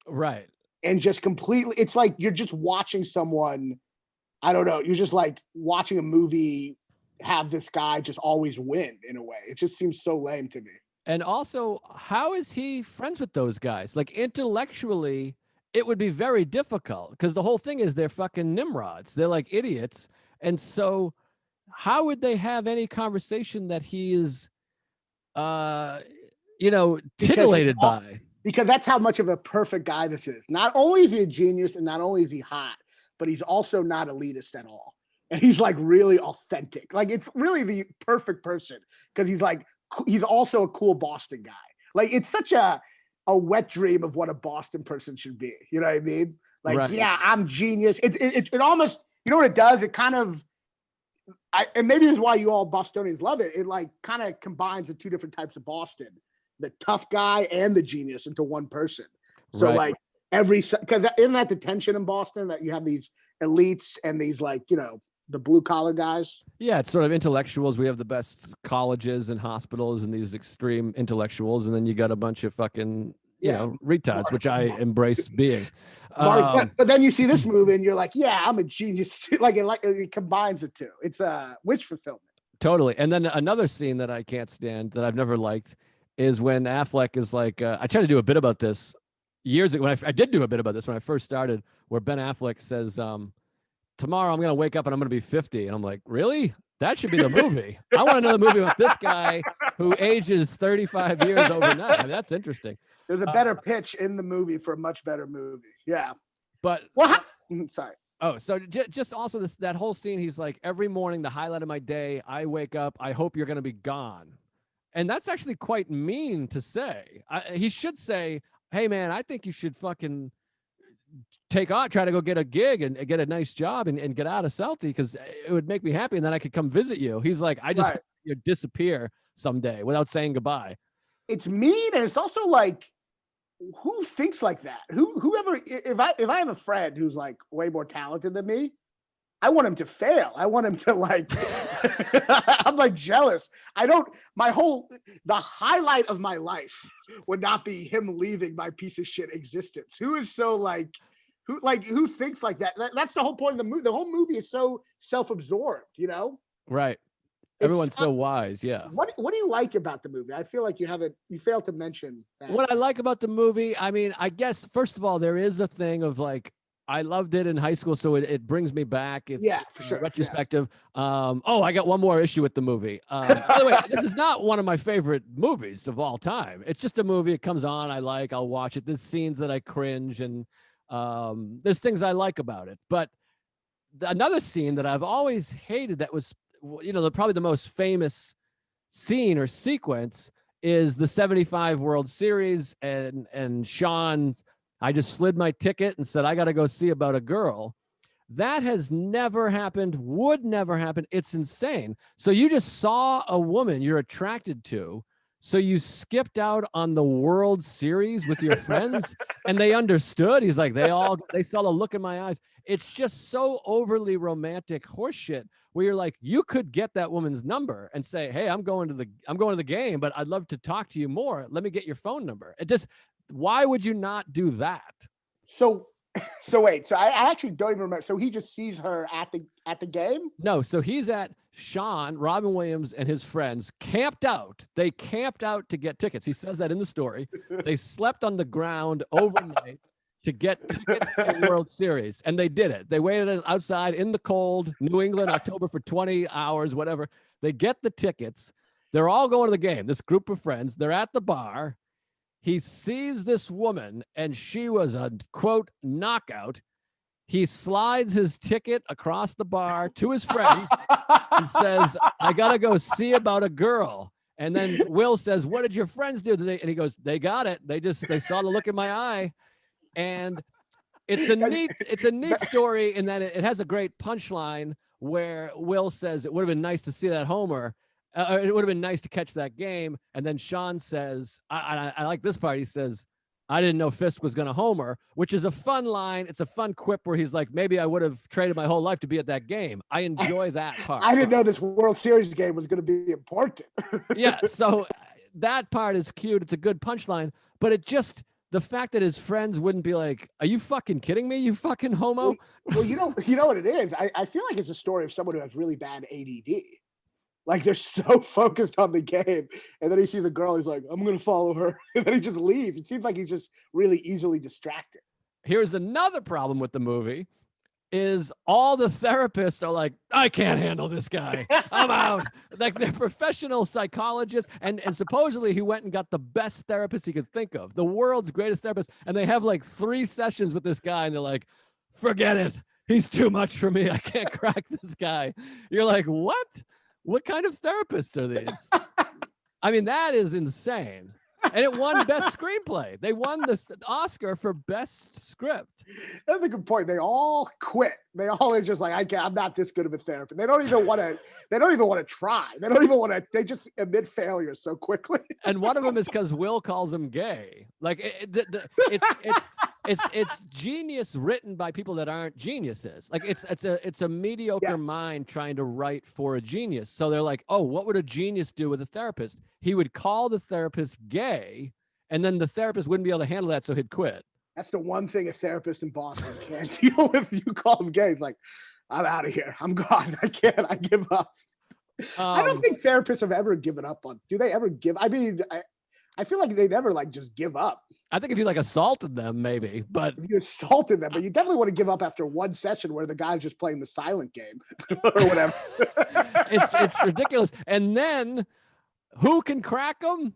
Right. And just completely, it's like you're just watching someone, I don't know, you're just like watching a movie have this guy just always win in a way. It just seems so lame to me. And also, how is he friends with those guys? Like, intellectually, it would be very difficult because the whole thing is they're fucking nimrods. They're like idiots. And so how would they have any conversation that he is, titillated by? Because that's how much of a perfect guy this is. Not only is he a genius and not only is he hot, but he's also not elitist at all. And he's like really authentic. Like, it's really the perfect person because he's also a cool Boston guy. Like, it's such a wet dream of what a Boston person should be. You know what I mean? Like, right. Yeah, I'm genius. It almost, you know what it does? It kind of, and maybe this is why you all Bostonians love it. It like kind of combines the two different types of Boston, the tough guy and the genius, into one person. So right. Like because isn't that the tension in Boston, that you have these elites and these like, the blue collar guys? Yeah, it's sort of intellectuals. We have the best colleges and hospitals and these extreme intellectuals, and then you got a bunch of fucking retards, which I embrace being. But then you see this movie and you're like, yeah, I'm a genius. Like it combines the two. It's a wish fulfillment. Totally. And then another scene that I can't stand that I've never liked is when Affleck is like, I tried to do a bit about this years ago. I did do a bit about this when I first started, where Ben Affleck says, tomorrow I'm going to wake up and I'm going to be 50. And I'm like, really? That should be the movie. I want another movie about this guy who ages 35 years overnight. I mean, that's interesting. There's a better pitch in the movie for a much better movie. Yeah. But well, sorry. Oh, so just also that whole scene, he's like, every morning, the highlight of my day, I wake up, I hope you're going to be gone. And that's actually quite mean to say. He should say, hey, man, I think you should fucking try to go get a gig and get a nice job and get out of Southie because it would make me happy and then I could come visit you. He's like, I just you disappear someday without saying goodbye. It's mean, and it's also like, who thinks like that? Whoever, if I have a friend who's like way more talented than me, I want him to fail. I want him to like, I'm like jealous. The highlight of my life would not be him leaving my piece of shit existence. Who is so like, who thinks like that? That's the whole point of the movie. The whole movie is so self-absorbed, you know? Right. Everyone's so wise. Yeah. What do you like about the movie? I feel like you failed to mention that. What I like about the movie, I mean, I guess, first of all, there is a thing of like, I loved it in high school, so it brings me back. It's for sure. Retrospective. Yeah. I got one more issue with the movie. By the way, this is not one of my favorite movies of all time. It's just a movie. It comes on, I'll watch it. There's scenes that I cringe, and there's things I like about it. But another scene that I've always hated that was, probably the most famous scene or sequence is the 75 World Series and Sean, I just slid my ticket and said, I got to go see about a girl. That has never happened, would never happen. It's insane. So you just saw a woman you're attracted to. So you skipped out on the World Series with your friends and they understood. He's like, they saw the look in my eyes. It's just so overly romantic horseshit where you're like, you could get that woman's number and say, hey, I'm going to the game, but I'd love to talk to you more. Let me get your phone number. Why would you not do that? So wait, so I actually don't even remember. So he just sees her at the game? No, so he's at Sean, Robin Williams, and his friends camped out. They camped out to get tickets. He says that in the story. They slept on the ground overnight to get tickets to the World Series, and they did it. They waited outside in the cold, New England, October for 20 hours, whatever. They get the tickets. They're all going to the game, this group of friends. They're at the bar. He sees this woman, and she was a, quote, knockout. He slides his ticket across the bar to his friends and says, I got to go see about a girl. And then Will says, what did your friends do today? And he goes, they got it. They saw the look in my eye. And it's a neat story in that it has a great punchline where Will says, it would have been nice to see that homer. It would have been nice to catch that game. And then Sean says, I like this part. He says, I didn't know Fisk was going to homer, which is a fun line. It's a fun quip where he's like, maybe I would have traded my whole life to be at that game. I enjoy that part. I didn't know this World Series game was going to be important. Yeah. So that part is cute. It's a good punchline, but the fact that his friends wouldn't be like, are you fucking kidding me? You fucking homo. Well, you know what it is? I feel like it's a story of someone who has really bad ADD. Like they're so focused on the game, and then he sees a girl. He's like, "I'm gonna follow her," and then he just leaves. It seems like he's just really easily distracted. Here's another problem with the movie: is all the therapists are like, "I can't handle this guy. I'm out." Like they're professional psychologists, and supposedly he went and got the best therapist he could think of, the world's greatest therapist, and they have like 3 sessions with this guy, and they're like, "Forget it. He's too much for me. I can't crack this guy." You're like, "What? What kind of therapists are these?" I mean, that is insane. And it won Best Screenplay. They won the Oscar for Best Script. That's a good point. They all quit. They all are just like, I'm not this good of a therapist. They don't even want to. They don't even want to try. They don't even want to. They just admit failure so quickly. And one of them is because Will calls him gay. Like it's genius written by people that aren't geniuses. Like it's a mediocre mind trying to write for a genius. So they're like, oh, what would a genius do with a therapist? He would call the therapist gay, and then the therapist wouldn't be able to handle that, so he'd quit. That's the one thing a therapist in Boston can't deal with. You call him gay, he's like, I'm out of here. I'm gone. I can't. I give up. I don't think therapists have ever given up on. Do they ever give? I mean, I feel like they never like just give up. I think if you like assaulted them, maybe, but if you assaulted them, but you definitely want to give up after one session where the guy's just playing the silent game or whatever. it's ridiculous. And then who can crack them?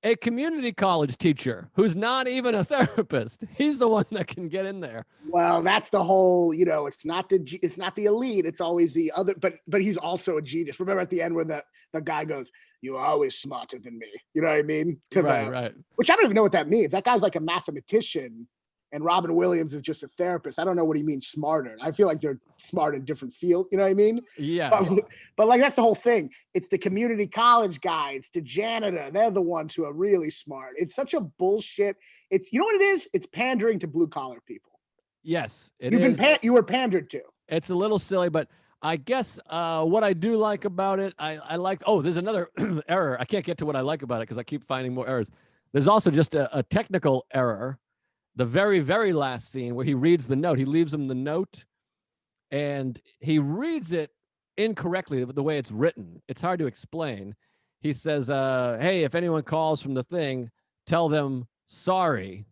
A community college teacher who's not even a therapist. He's the one that can get in there. Well, that's the whole, it's not the elite. It's always the other, but he's also a genius. Remember at the end where the guy goes, "You're always smarter than me." You know what I mean? Right. Which I don't even know what that means. That guy's like a mathematician and Robin Williams is just a therapist. I don't know what he means smarter. I feel like they're smart in different fields. You know what I mean? Yeah. But like, that's the whole thing. It's the community college guy. It's the janitor. They're the ones who are really smart. It's such a bullshit. It's, you know what it is? It's pandering to blue collar people. Yes, you were pandered to. It's a little silly, but I guess what I do like about it, I like, there's another error. I can't get to what I like about it because I keep finding more errors. There's also just a technical error. The very, very last scene where he reads the note, he leaves him the note and he reads it incorrectly the way it's written. It's hard to explain. He says, hey, if anyone calls from the thing, tell them, sorry,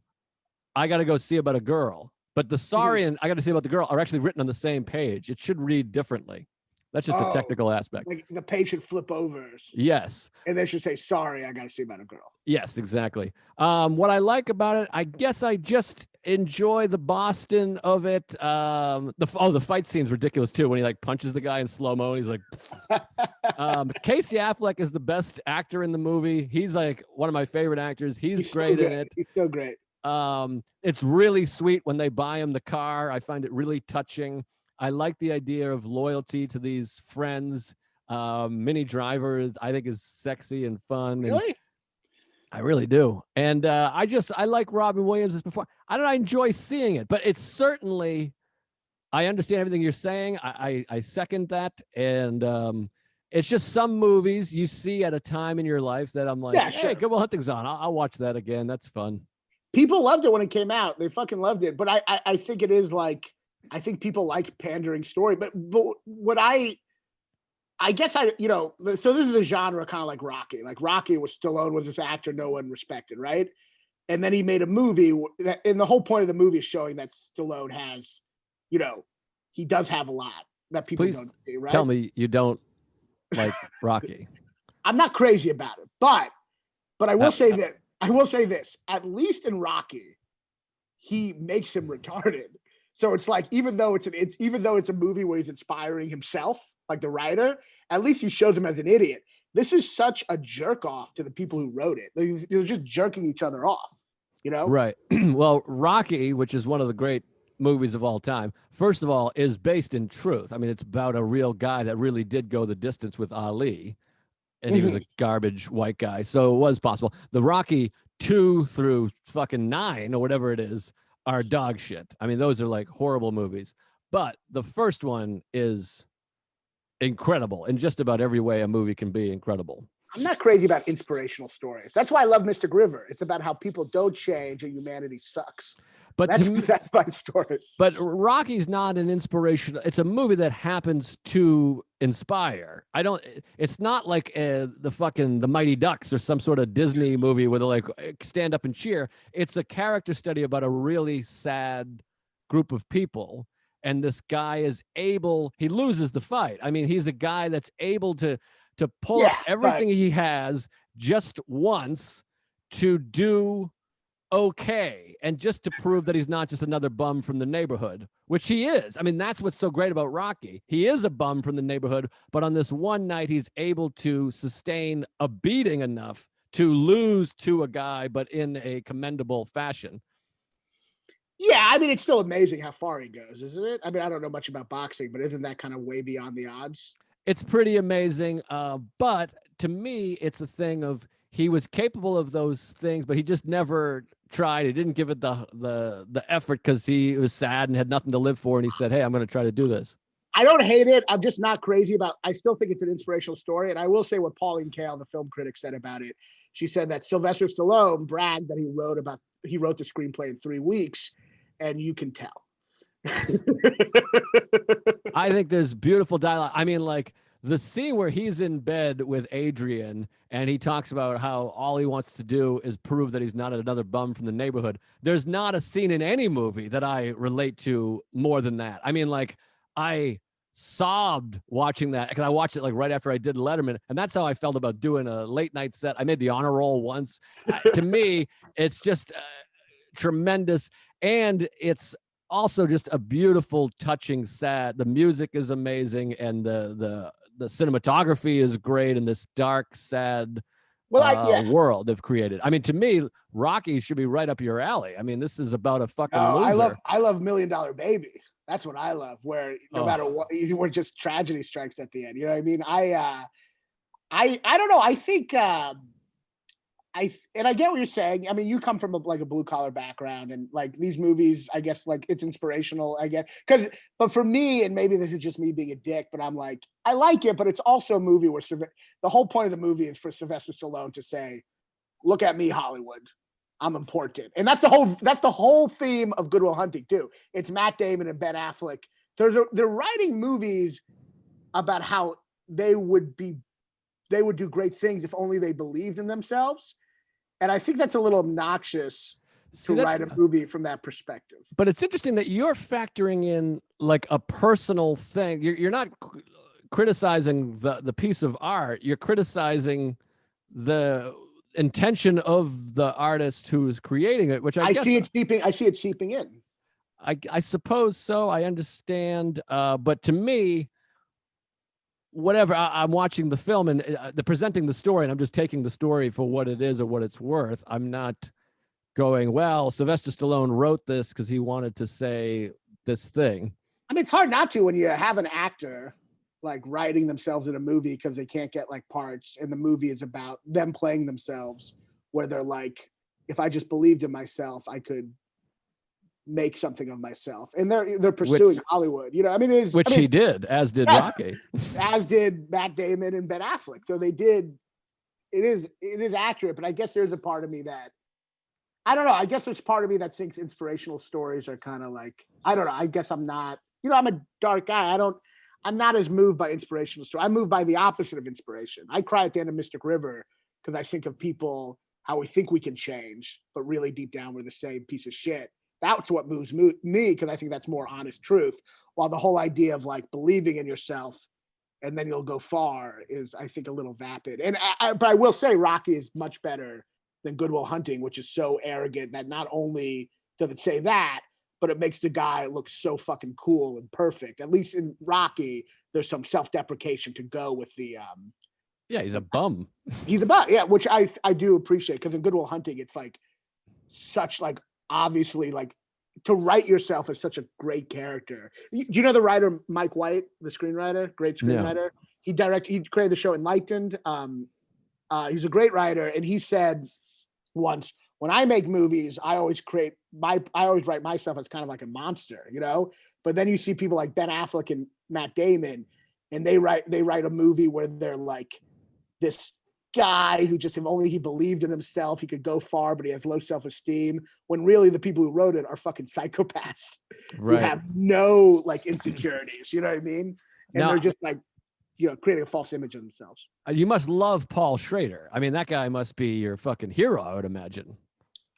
I got to go see about a girl. But the sorry and I got to see about the girl are actually written on the same page. It should read differently. That's just a technical aspect. Like the page should flip over. Yes. And they should say, sorry, I got to see about a girl. Yes, exactly. What I like about it, I guess I just enjoy the Boston of it. The fight scene's ridiculous too. When he like punches the guy in slow-mo and he's like, Casey Affleck is the best actor in the movie. He's like one of my favorite actors. He's great in it. He's so great. It's really sweet when they buy him the car. I find it really touching. I like the idea of loyalty to these friends. Minnie Driver, I think, is sexy and fun. Really? And I really do. And I like Robin Williams as before. I enjoy seeing it, but it's certainly, I understand everything you're saying. I second that. And it's just some movies you see at a time in your life that I'm like, hey, Good Will Hunting's on. I'll watch that again. That's fun. People loved it when it came out. They fucking loved it. But I think it is like, I think people like pandering story, but what I guess so this is a genre kind of like Rocky. Like Rocky was Stallone was this actor no one respected, right? And then he made a movie and the whole point of the movie is showing that Stallone has, he does have a lot that people don't see, right? Tell me you don't like Rocky. I'm not crazy about it, but I will say that this, at least in Rocky, he makes him retarded. So it's like, even though it's a movie where he's inspiring himself, like the writer, at least he shows him as an idiot. This is such a jerk off to the people who wrote it. They're just jerking each other off, Right. Well, Rocky, which is one of the great movies of all time, first of all, is based in truth. I mean, it's about a real guy that really did go the distance with Ali, and he was a garbage white guy. So it was possible. The Rocky 2 through fucking 9 or whatever it is are dog shit. I mean, those are like horrible movies. But the first one is incredible in just about every way a movie can be incredible. I'm not crazy about inspirational stories. That's why I love Mystic River. It's about how people don't change and humanity sucks. But that's my story. But Rocky's not an inspiration. It's a movie that happens to inspire. It's not like the Mighty Ducks or some sort of Disney movie where they like stand up and cheer. It's a character study about a really sad group of people. And this guy he loses the fight. I mean, he's a guy that's able to pull up everything he has just once to do okay, and just to prove that he's not just another bum from the neighborhood, which he is. I mean, that's what's so great about Rocky. He is a bum from the neighborhood, but on this one night, he's able to sustain a beating enough to lose to a guy, but in a commendable fashion. Yeah, I mean, it's still amazing how far he goes, isn't it? I mean, I don't know much about boxing, but isn't that kind of way beyond the odds? It's pretty amazing, but to me, it's a thing of he was capable of those things, but he just never tried. He didn't give it the effort because he was sad and had nothing to live for. And he said, hey, I'm going to try to do this. I don't hate it. I'm just not crazy about, I still think it's an inspirational story. And I will say what Pauline Kael, the film critic, said about it. She said that Sylvester Stallone bragged that he wrote the screenplay in 3 weeks, and you can tell. I think there's beautiful dialogue. I mean, like the scene where he's in bed with Adrian and he talks about how all he wants to do is prove that he's not another bum from the neighborhood. There's not a scene in any movie that I relate to more than that. I mean, like, I sobbed watching that because I watched it like right after I did Letterman, and that's how I felt about doing a late night set. I made the honor roll once. To me, it's just tremendous, and it's also just a beautiful, touching set. The music is amazing, and the cinematography is great in this dark, sad world they've created. I mean, to me, Rocky should be right up your alley. I mean, this is about a fucking loser. I love $1 Million Baby. That's what I love, where no matter what, where just tragedy strikes at the end. You know what I mean? I don't know. I think I get what you're saying. I mean, you come from a blue collar background, and like these movies, I guess like it's inspirational. I guess but for me, and maybe this is just me being a dick, but I'm like, I like it, but it's also a movie where the whole point of the movie is for Sylvester Stallone to say, "Look at me, Hollywood, I'm important," and that's the whole theme of Good Will Hunting too. It's Matt Damon and Ben Affleck. They're writing movies about how they would do great things if only they believed in themselves. And I think that's a little obnoxious to write a movie from that perspective. But it's interesting that you're factoring in like a personal thing. You're not criticizing the piece of art. You're criticizing the intention of the artist who's creating it, which I guess see it seeping in. I suppose so. I understand. But to me, whatever, I'm watching the film and they're presenting the story, and I'm just taking the story for what it is or what it's worth. I'm not going, well, Sylvester Stallone wrote this because he wanted to say this thing. I mean, it's hard not to when you have an actor like writing themselves in a movie because they can't get like parts, and the movie is about them playing themselves, where they're like, if I just believed in myself, I could make something of myself, and they're pursuing Hollywood. You know, I mean, he did, as did Rocky, as did Matt Damon and Ben Affleck. So they did. It is accurate, but I guess there's a part of me that I don't know. I guess there's part of me that thinks inspirational stories are kind of like, I don't know. I guess I'm not. You know, I'm a dark guy. I'm not as moved by inspirational stories. I'm moved by the opposite of inspiration. I cry at the end of Mystic River because I think of people, how we think we can change, but really deep down we're the same piece of shit. That's what moves me, because I think that's more honest truth. While the whole idea of like believing in yourself and then you'll go far is, I think, a little vapid. And but I will say Rocky is much better than Good Will Hunting, which is so arrogant that not only does it say that, but it makes the guy look so fucking cool and perfect. At least in Rocky, there's some self-deprecation to go with the yeah, he's a bum. He's a bum, yeah, which I do appreciate, because in Good Will Hunting, it's like such like obviously like to write yourself as such a great character. Do you know the writer Mike White, the screenwriter, great screenwriter? Yeah. He created the show Enlightened. He's a great writer, and he said once, when I make movies, I always write myself as kind of like a monster, you know? But then you see people like Ben Affleck and Matt Damon, and they write a movie where they're like this guy who just, if only he believed in himself, he could go far, but he has low self-esteem, when really the people who wrote it are fucking psychopaths who have no like insecurities, you know what I mean? And they're just like, you know, creating a false image of themselves. You must love Paul Schrader. I mean, that guy must be your fucking hero, I would imagine.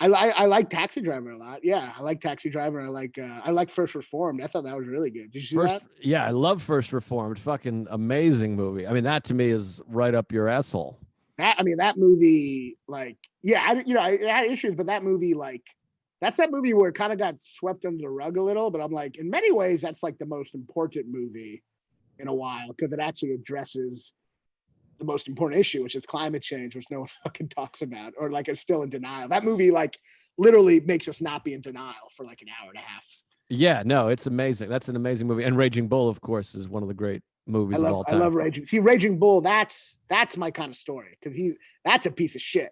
I like Taxi Driver a lot. Yeah, I like Taxi Driver. I like First Reformed. I thought that was really good. Did you see that? Yeah, I love First Reformed. Fucking amazing movie. I mean, that to me is right up your asshole. That movie, like, yeah, I had issues, but that movie, like, that's that movie where it kind of got swept under the rug a little. But I'm like, in many ways, that's like the most important movie in a while, because it actually addresses the most important issue, which is climate change, which no one fucking talks about, or like it's still in denial. That movie like literally makes us not be in denial for like an hour and a half. Yeah, no, it's amazing. That's an amazing movie. And Raging Bull, of course, is one of the great movies of all time. I love Raging Bull. That's my kind of story, because that's a piece of shit.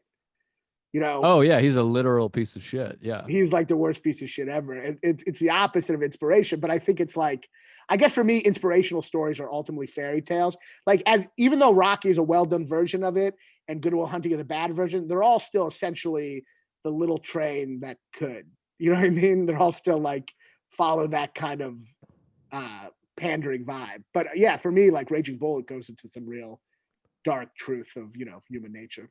You know? Oh yeah, he's a literal piece of shit. Yeah, he's like the worst piece of shit ever. It's the opposite of inspiration, but I think it's like, I guess for me, inspirational stories are ultimately fairy tales. Like, even though Rocky is a well done version of it and Good Will Hunting is a bad version, they're all still essentially the little train that could. You know what I mean? They're all still like follow that kind of pandering vibe. But yeah, for me, like Raging Bull, it goes into some real dark truth of, human nature.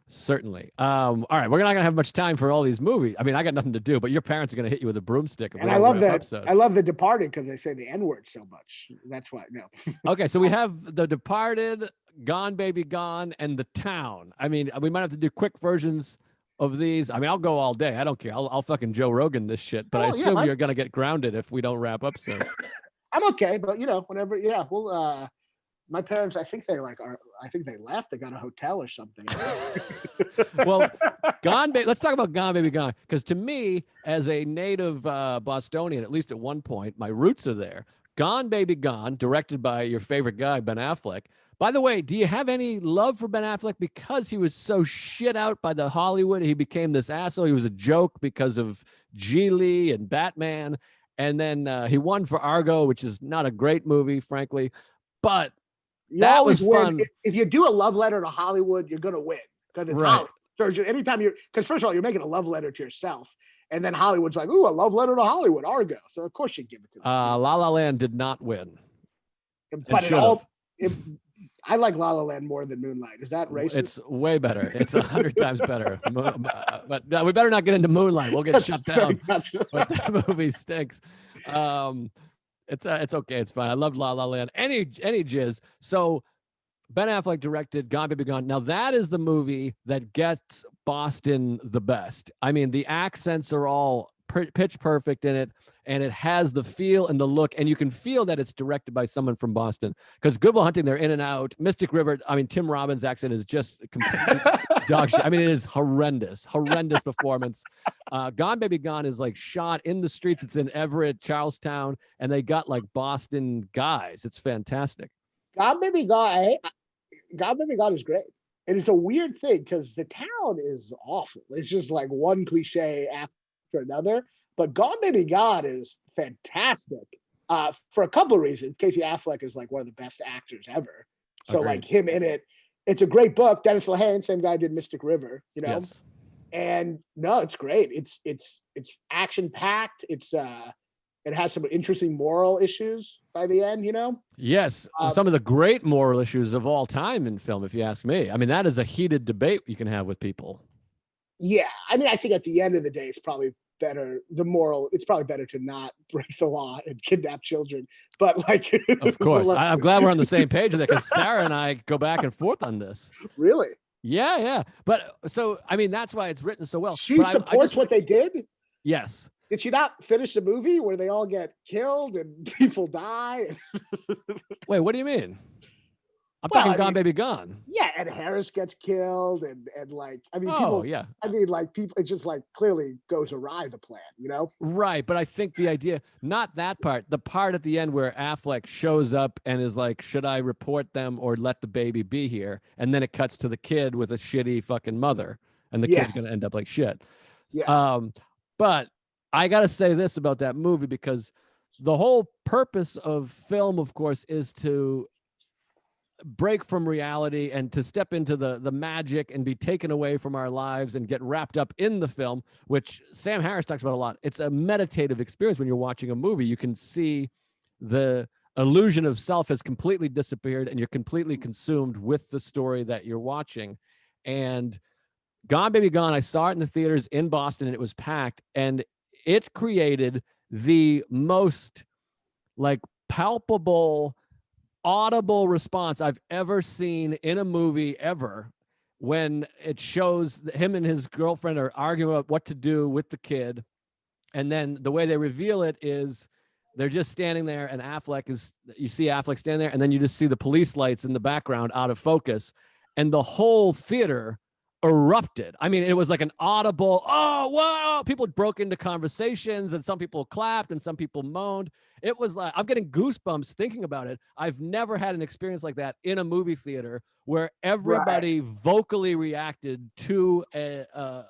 Certainly. All right, we're not gonna have much time for all these movies. I mean, I got nothing to do, but your parents are gonna hit you with a broomstick if we And I don't love wrap that. up soon. I love The Departed because they say the N word so much. That's why. No. Okay, so we have The Departed, Gone Baby Gone, and The Town. I mean, we might have to do quick versions of these. I mean, I'll go all day. I don't care. I'll fucking Joe Rogan this shit. But I assume you're gonna get grounded if we don't wrap up soon. I'm okay, but whenever, we'll. My parents, I think they left. They got a hotel or something. Well, let's talk about Gone Baby Gone, because to me, as a native Bostonian, at least at one point, my roots are there. Gone Baby Gone, directed by your favorite guy, Ben Affleck. By the way, do you have any love for Ben Affleck because he was so shit out by the Hollywood? He became this asshole. He was a joke because of Geely and Batman. And then he won for Argo, which is not a great movie, frankly. But you always win. If you do a love letter to Hollywood, you're going to win. Because it's Hollywood. So anytime because first of all, you're making a love letter to yourself. And then Hollywood's like, ooh, a love letter to Hollywood, Argo. So of course you give it to them. La La Land did not win. But I like La La Land more than Moonlight. Is that racist? It's way better. It's 100 times better. But we better not get into Moonlight. We'll get shut down. But that movie stinks. It's okay. It's fine. I love La La Land. Any jizz. So Ben Affleck directed Gone Baby Gone. Now that is the movie that gets Boston the best. I mean, the accents are all pitch perfect in it, and it has the feel and the look, and you can feel that it's directed by someone from Boston. Because Good Will Hunting, they're in and out. Mystic River, I mean, Tim Robbins' accent is just complete dog shit. I mean, it is horrendous performance. Gone Baby Gone is like shot in the streets. It's in Everett, Charlestown, and they got like Boston guys. It's fantastic. Gone Baby Gone is great. And it's a weird thing because the town is awful. It's just like one cliche after another. But Gone Baby Gone is fantastic for a couple of reasons. Casey Affleck is like one of the best actors ever. So Agreed. Like him in it. It's a great book. Dennis Lehane, same guy did Mystic River, Yes. And no, it's great. It's action packed. It has some interesting moral issues by the end, Yes. Some of the great moral issues of all time in film, if you ask me. I mean, that is a heated debate you can have with people. Yeah. I mean, I think at the end of the day, it's probably better. It's probably better to not break the law and kidnap children. But like, of course, I'm glad we're on the same page with it, because Sarah and I go back and forth on this. Really? Yeah. But so, I mean, that's why it's written so well. She supports what they did? Yes. Did she not finish the movie where they all get killed and people die? Wait, what do you mean? I'm talking Gone Baby Gone. Yeah, and Harris gets killed, and like, I mean, people. Yeah. I mean, like people. It just like clearly goes awry, the plan, Right, but I think the idea, not that part, the part at the end where Affleck shows up and is like, "Should I report them or let the baby be here?" And then it cuts to the kid with a shitty fucking mother, and the kid's gonna end up like shit. Yeah. But I gotta say this about that movie, because the whole purpose of film, of course, is to break from reality and to step into the magic and be taken away from our lives and get wrapped up in the film, which Sam Harris talks about a lot. It's a meditative experience when you're watching a movie. You can see the illusion of self has completely disappeared and you're completely consumed with the story that you're watching. And Gone Baby Gone, I saw it in the theaters in Boston and it was packed, and it created the most like palpable, audible response I've ever seen in a movie ever, when it shows him and his girlfriend are arguing about what to do with the kid. And then the way they reveal it is they're just standing there, and you see Affleck standing there, and then you just see the police lights in the background out of focus, and the whole theater erupted. I mean, it was like an audible, oh, wow. People broke into conversations, and some people clapped and some people moaned. It was like, I'm getting goosebumps thinking about it. I've never had an experience like that in a movie theater where everybody vocally reacted to a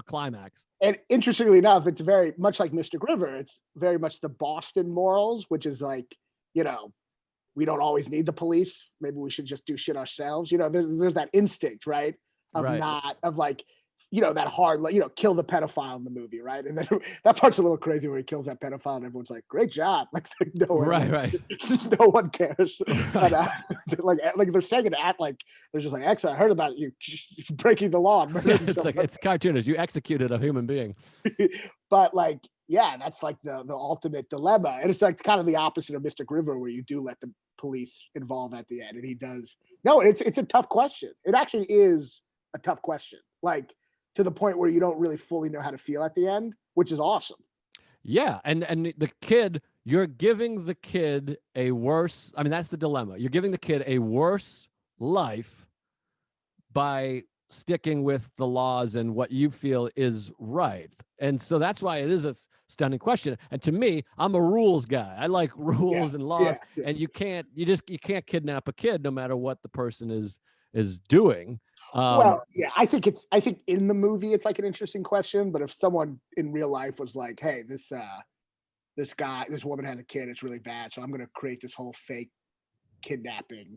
climax. And interestingly enough, it's very much like Mystic River. It's very much the Boston morals, which is like, we don't always need the police. Maybe we should just do shit ourselves. There's that instinct, right? Of that hard, kill the pedophile in the movie, right? And then that part's a little crazy where he kills that pedophile and everyone's like, great job. Like, no one, right. No one cares. Right. But, like they're saying it like, they're just like, X, I heard about you breaking the law. It's like, it's cartoonish. You executed a human being. But like, yeah, that's like the ultimate dilemma. And it's like kind of the opposite of Mystic River, where you do let the police involve at the end. And he does. No, it's a tough question. It actually is a tough question. Like, to the point where you don't really fully know how to feel at the end, which is awesome. Yeah, and the kid, you're giving the kid a worse, I mean, that's the dilemma. You're giving the kid a worse life by sticking with the laws and what you feel is right. And so that's why it is a stunning question. And to me, I'm a rules guy. I like rules and laws, and you can't kidnap a kid no matter what the person is doing. Well, yeah, I think in the movie it's like an interesting question, but if someone in real life was like, hey, this woman has a kid, it's really bad, so I'm gonna create this whole fake kidnapping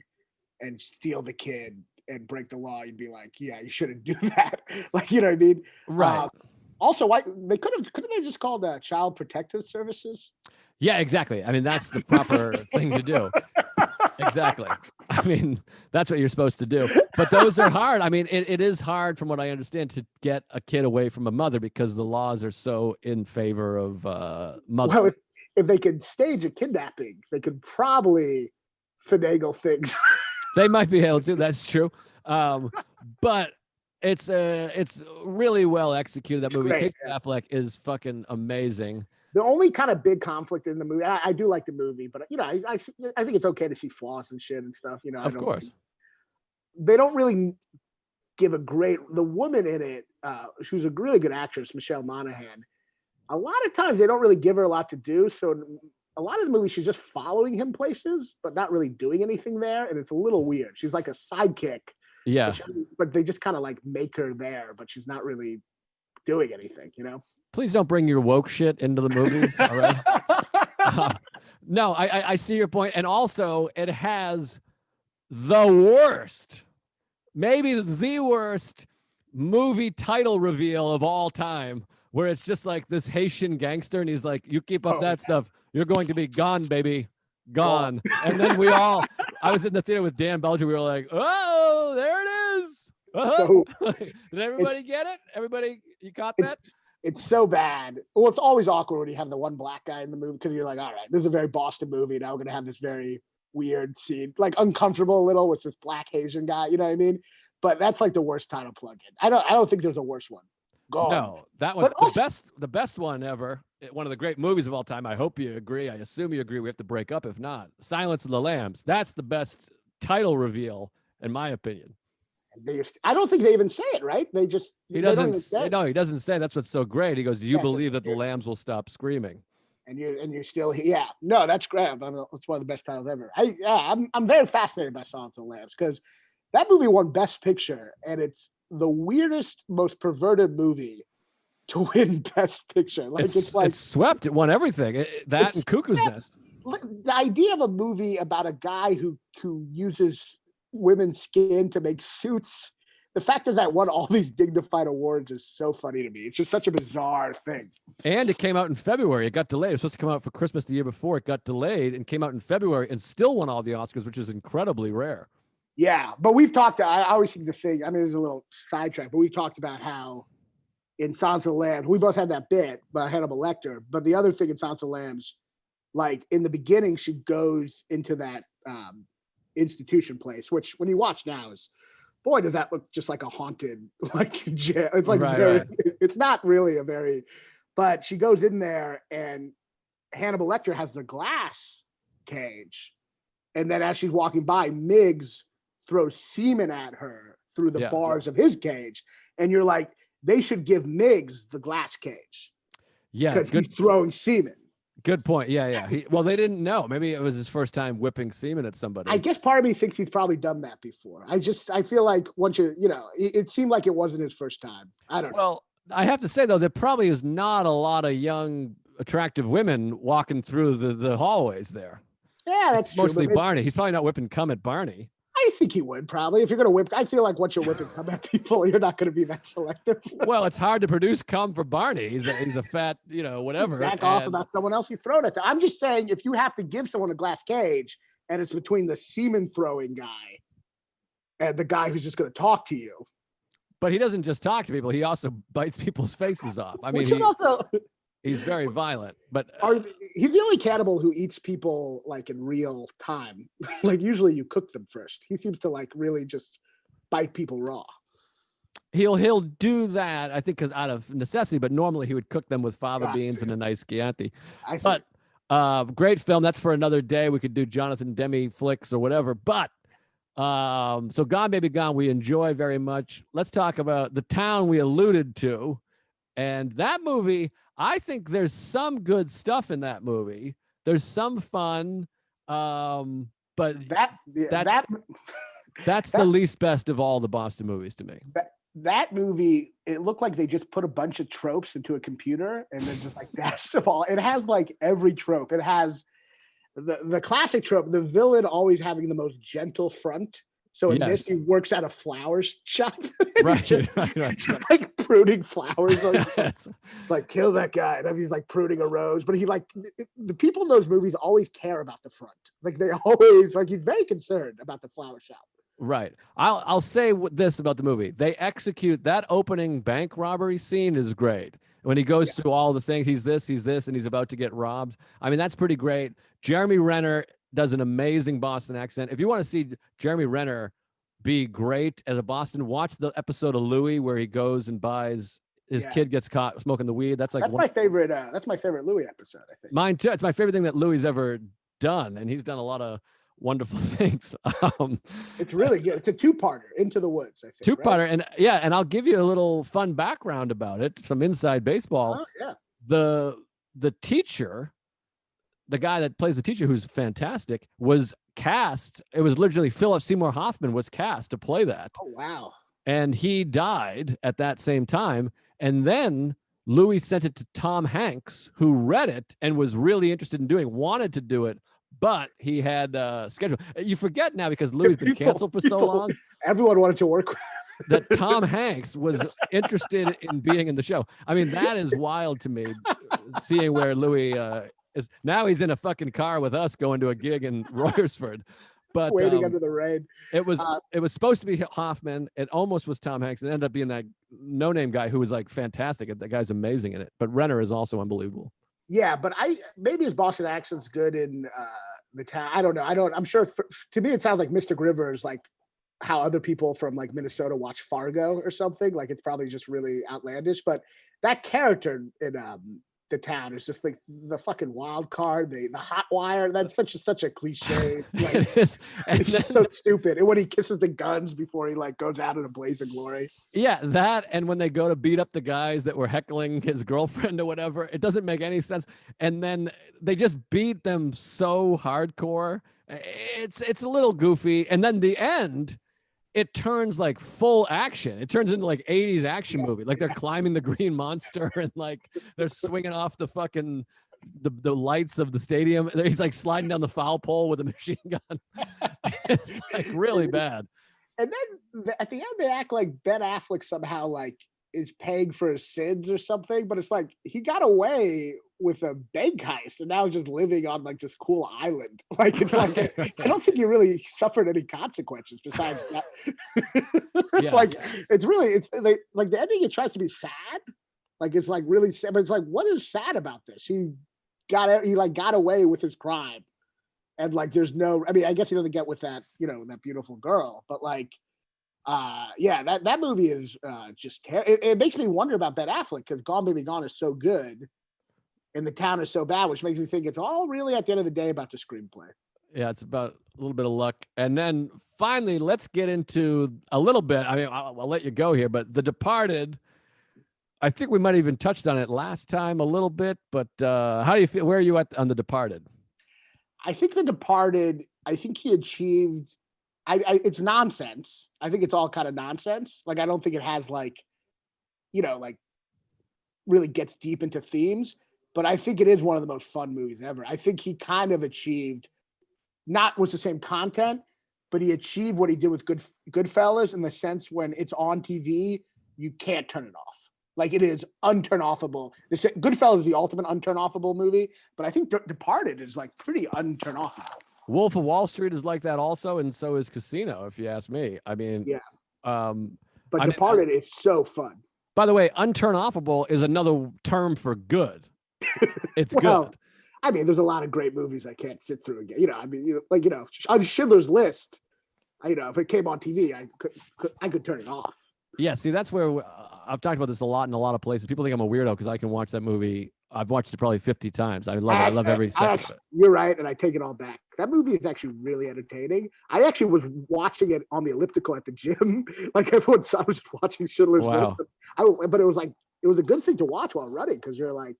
and steal the kid and break the law, you'd be like, yeah, you shouldn't do that. Like, you know what I mean? Right. Also, why they couldn't they just call the Child Protective Services? Yeah, exactly. I mean, that's the proper thing to do. Exactly. I mean, that's what you're supposed to do. But those are hard. I mean, it is hard, from what I understand, to get a kid away from a mother because the laws are so in favor of mothers. Well, if they could stage a kidnapping, they could probably finagle things. They might be able to. That's true. But it's really well executed, that movie. Casey Affleck is fucking amazing. The only kind of big conflict in the movie, I do like the movie, but I think it's okay to see flaws and shit and stuff. Of course. They don't really give the woman in it, she was a really good actress, Michelle Monaghan. A lot of times they don't really give her a lot to do. So a lot of the movie, she's just following him places, but not really doing anything there. And it's a little weird. She's like a sidekick. Yeah. But they just kind of like make her there, but she's not really doing anything, Please don't bring your woke shit into the movies. All right. No, I see your point. And also, it has the worst, maybe the worst movie title reveal of all time, where it's just like this Haitian gangster, and he's like, you keep up that stuff, you're going to be gone, baby. Gone. And then I was in the theater with Dan Belger. We were like, oh, there it is. So, did everybody get it? Everybody, you caught that? It's so bad. Well, it's always awkward when you have the one black guy in the movie, because you're like, all right, this is a very Boston movie. Now we're going to have this very weird scene, like uncomfortable a little with this black Asian guy. You know what I mean? But that's like the worst title plug-in. I don't think there's a worse one. No, that was the best one ever. One of the great movies of all time. I hope you agree. I assume you agree. We have to break up. If not, Silence of the Lambs. That's the best title reveal, in my opinion. I don't think they even say it, right? He doesn't say. That's what's so great. He goes, do you believe that the lambs will stop screaming? And you're still here. Yeah, no, that's great. It's one of the best titles ever. I'm very fascinated by Silence of the Lambs, because that movie won Best Picture, and it's the weirdest, most perverted movie to win Best Picture. Like it's swept. It won everything. That and Cuckoo's Nest. The idea of a movie about a guy who uses women's skin to make suits, the fact that won all these dignified awards is so funny to me. It's just such a bizarre thing. And it came out in February. It got delayed. It was supposed to come out for Christmas the year before. It got delayed and came out in February and still won all the Oscars, which is incredibly rare. Yeah, but we've talked, I always think the thing, I mean, there's a little sidetrack, but we've talked about how in Silence of the Lambs, we both had that bit about Hannibal Lecter, but the other thing in Silence of the Lambs, like in the beginning, she goes into that institution place, which when you watch now is, boy, does that look just like a haunted, like jail. It's like it's not really a very, but she goes in there and Hannibal Lecter has a glass cage. And then as she's walking by, Miggs throws semen at her through the bars of his cage. And you're like, they should give Miggs the glass cage. Yeah. Because he's throwing semen. Good point. Yeah. Well, they didn't know. Maybe it was his first time whipping semen at somebody. I guess part of me thinks he's probably done that before. I feel like once it seemed like it wasn't his first time. I don't know. Well, I have to say, though, there probably is not a lot of young, attractive women walking through the hallways there. Yeah, that's mostly true. Barney. He's probably not whipping cum at Barney. I I think he would probably. If you're going to whip, I feel like once you're whipping cum at people, you're not going to be that selective. Well, it's hard to produce cum for Barney. He's a fat, whatever. Back off about someone else you throw it at. I'm just saying, if you have to give someone a glass cage and it's between the semen throwing guy and the guy who's just going to talk to you. But he doesn't just talk to people. He also bites people's faces off. I mean, he's very violent, but he's the only cannibal who eats people like in real time. Like usually you cook them first. He seems to like really just bite people raw. He'll do that, I think, because out of necessity, but normally he would cook them with fava beans and a nice Chianti. But great film. That's for another day. We could do Jonathan Demme flicks or whatever. But so Gone Baby Gone, we enjoy very much. Let's talk about The Town we alluded to. And that movie, I think there's some good stuff in that movie. There's some fun, but that's the least best of all the Boston movies to me. That movie, it looked like they just put a bunch of tropes into a computer and then just like that's all. It has like every trope. It has the classic trope, the villain always having the most gentle front. So in this, he works at a flowers shop. Right, just like pruning flowers. Like kill that guy. And he's like pruning a rose. But he like the people in those movies always care about the front. Like they always like he's very concerned about the flower shop. Right. I'll say this about the movie. They execute that opening bank robbery scene is great. When he goes through all the things, he's this, and he's about to get robbed. I mean, that's pretty great. Jeremy Renner does an amazing Boston accent. If you want to see Jeremy Renner be great as a Boston, watch the episode of Louis where he goes and buys his kid gets caught smoking the weed. That's my favorite. That's my favorite Louis episode, I think. Mine too. It's my favorite thing that Louis ever done, and he's done a lot of wonderful things. It's really good. It's a two-parter, Into the Woods, I think. Two-parter, right? And I'll give you a little fun background about it, some inside baseball. Oh, yeah. The teacher, the guy that plays the teacher, who's fantastic, was cast. It was literally Philip Seymour Hoffman was cast to play that. Oh, wow. And he died at that same time. And then Louis sent it to Tom Hanks, who read it and was really interested in wanted to do it, but he had a schedule. You forget now because Louis has been canceled for so long. Everyone wanted to work with that Tom Hanks was interested in being in the show. I mean, that is wild to me, seeing where Louis is. Now he's in a fucking car with us going to a gig in Royersford. But waiting under the rain. It was supposed to be Hoffman. It almost was Tom Hanks. It ended up being that no-name guy who was like fantastic. That guy's amazing in it. But Renner is also unbelievable. Yeah, but maybe his Boston accent's good in The Town. I don't know. I'm sure to me it sounds like Mystic River is like how other people from like Minnesota watch Fargo or something. Like it's probably just really outlandish. But that character in The Town is just like the fucking wild card, the hot wire. That's such a cliche. Like, it is. It's just so stupid. And when he kisses the guns before he like goes out in a blaze of glory. Yeah, that and when they go to beat up the guys that were heckling his girlfriend or whatever, it doesn't make any sense. And then they just beat them so hardcore. It's a little goofy. And then the end, it turns like full action. It turns into like 80s action movie. Like they're climbing the green monster and like they're swinging off the fucking the lights of the stadium. He's like sliding down the foul pole with a machine gun. It's like really bad. And then at the end, they act like Ben Affleck somehow like is paying for his sins or something. But it's like he got away with a bank heist and now just living on like this cool island. Like it's like I don't think he really suffered any consequences besides that. It's like the ending. It tries to be sad. Like it's like really sad, but it's like what is sad about this? He got away with his crime. And like, there's no, I mean, I guess he doesn't get with that, that beautiful girl, but like, that movie is just it makes me wonder about Ben Affleck because Gone Baby Gone is so good and The Town is so bad, which makes me think it's all really at the end of the day about the screenplay. Yeah, it's about a little bit of luck. And then finally, let's get into a little bit. I mean, I'll let you go here, but The Departed, I think we might have even touched on it last time a little bit, but how do you feel? Where are you at on The Departed? I think The Departed, I think he achieved, it's nonsense. I think it's all kind of nonsense. Like, I don't think it has like really gets deep into themes, but I think it is one of the most fun movies ever. I think he kind of achieved, not with the same content, but he achieved what he did with Goodfellas in the sense when it's on TV, you can't turn it off. Like it is unturn-offable. Goodfellas is the ultimate unturn-offable movie, but I think Departed is like pretty unturn-offable. Wolf of Wall Street is like that also, and so is Casino, if you ask me. I mean, yeah. But Departed is so fun. By the way, unturn-offable is another term for good. It's well, good. I mean, there's a lot of great movies I can't sit through again. I mean, on Schindler's List, if it came on TV, I could turn it off. Yeah, see, that's where I've talked about this a lot in a lot of places. People think I'm a weirdo because I can watch that movie. I've watched it probably 50 times. I love every second of it. You're right, and I take it all back. That movie is actually really entertaining. I actually was watching it on the elliptical at the gym. Like everyone saw, I was watching Schindler's List. But it was a good thing to watch while running because you're like,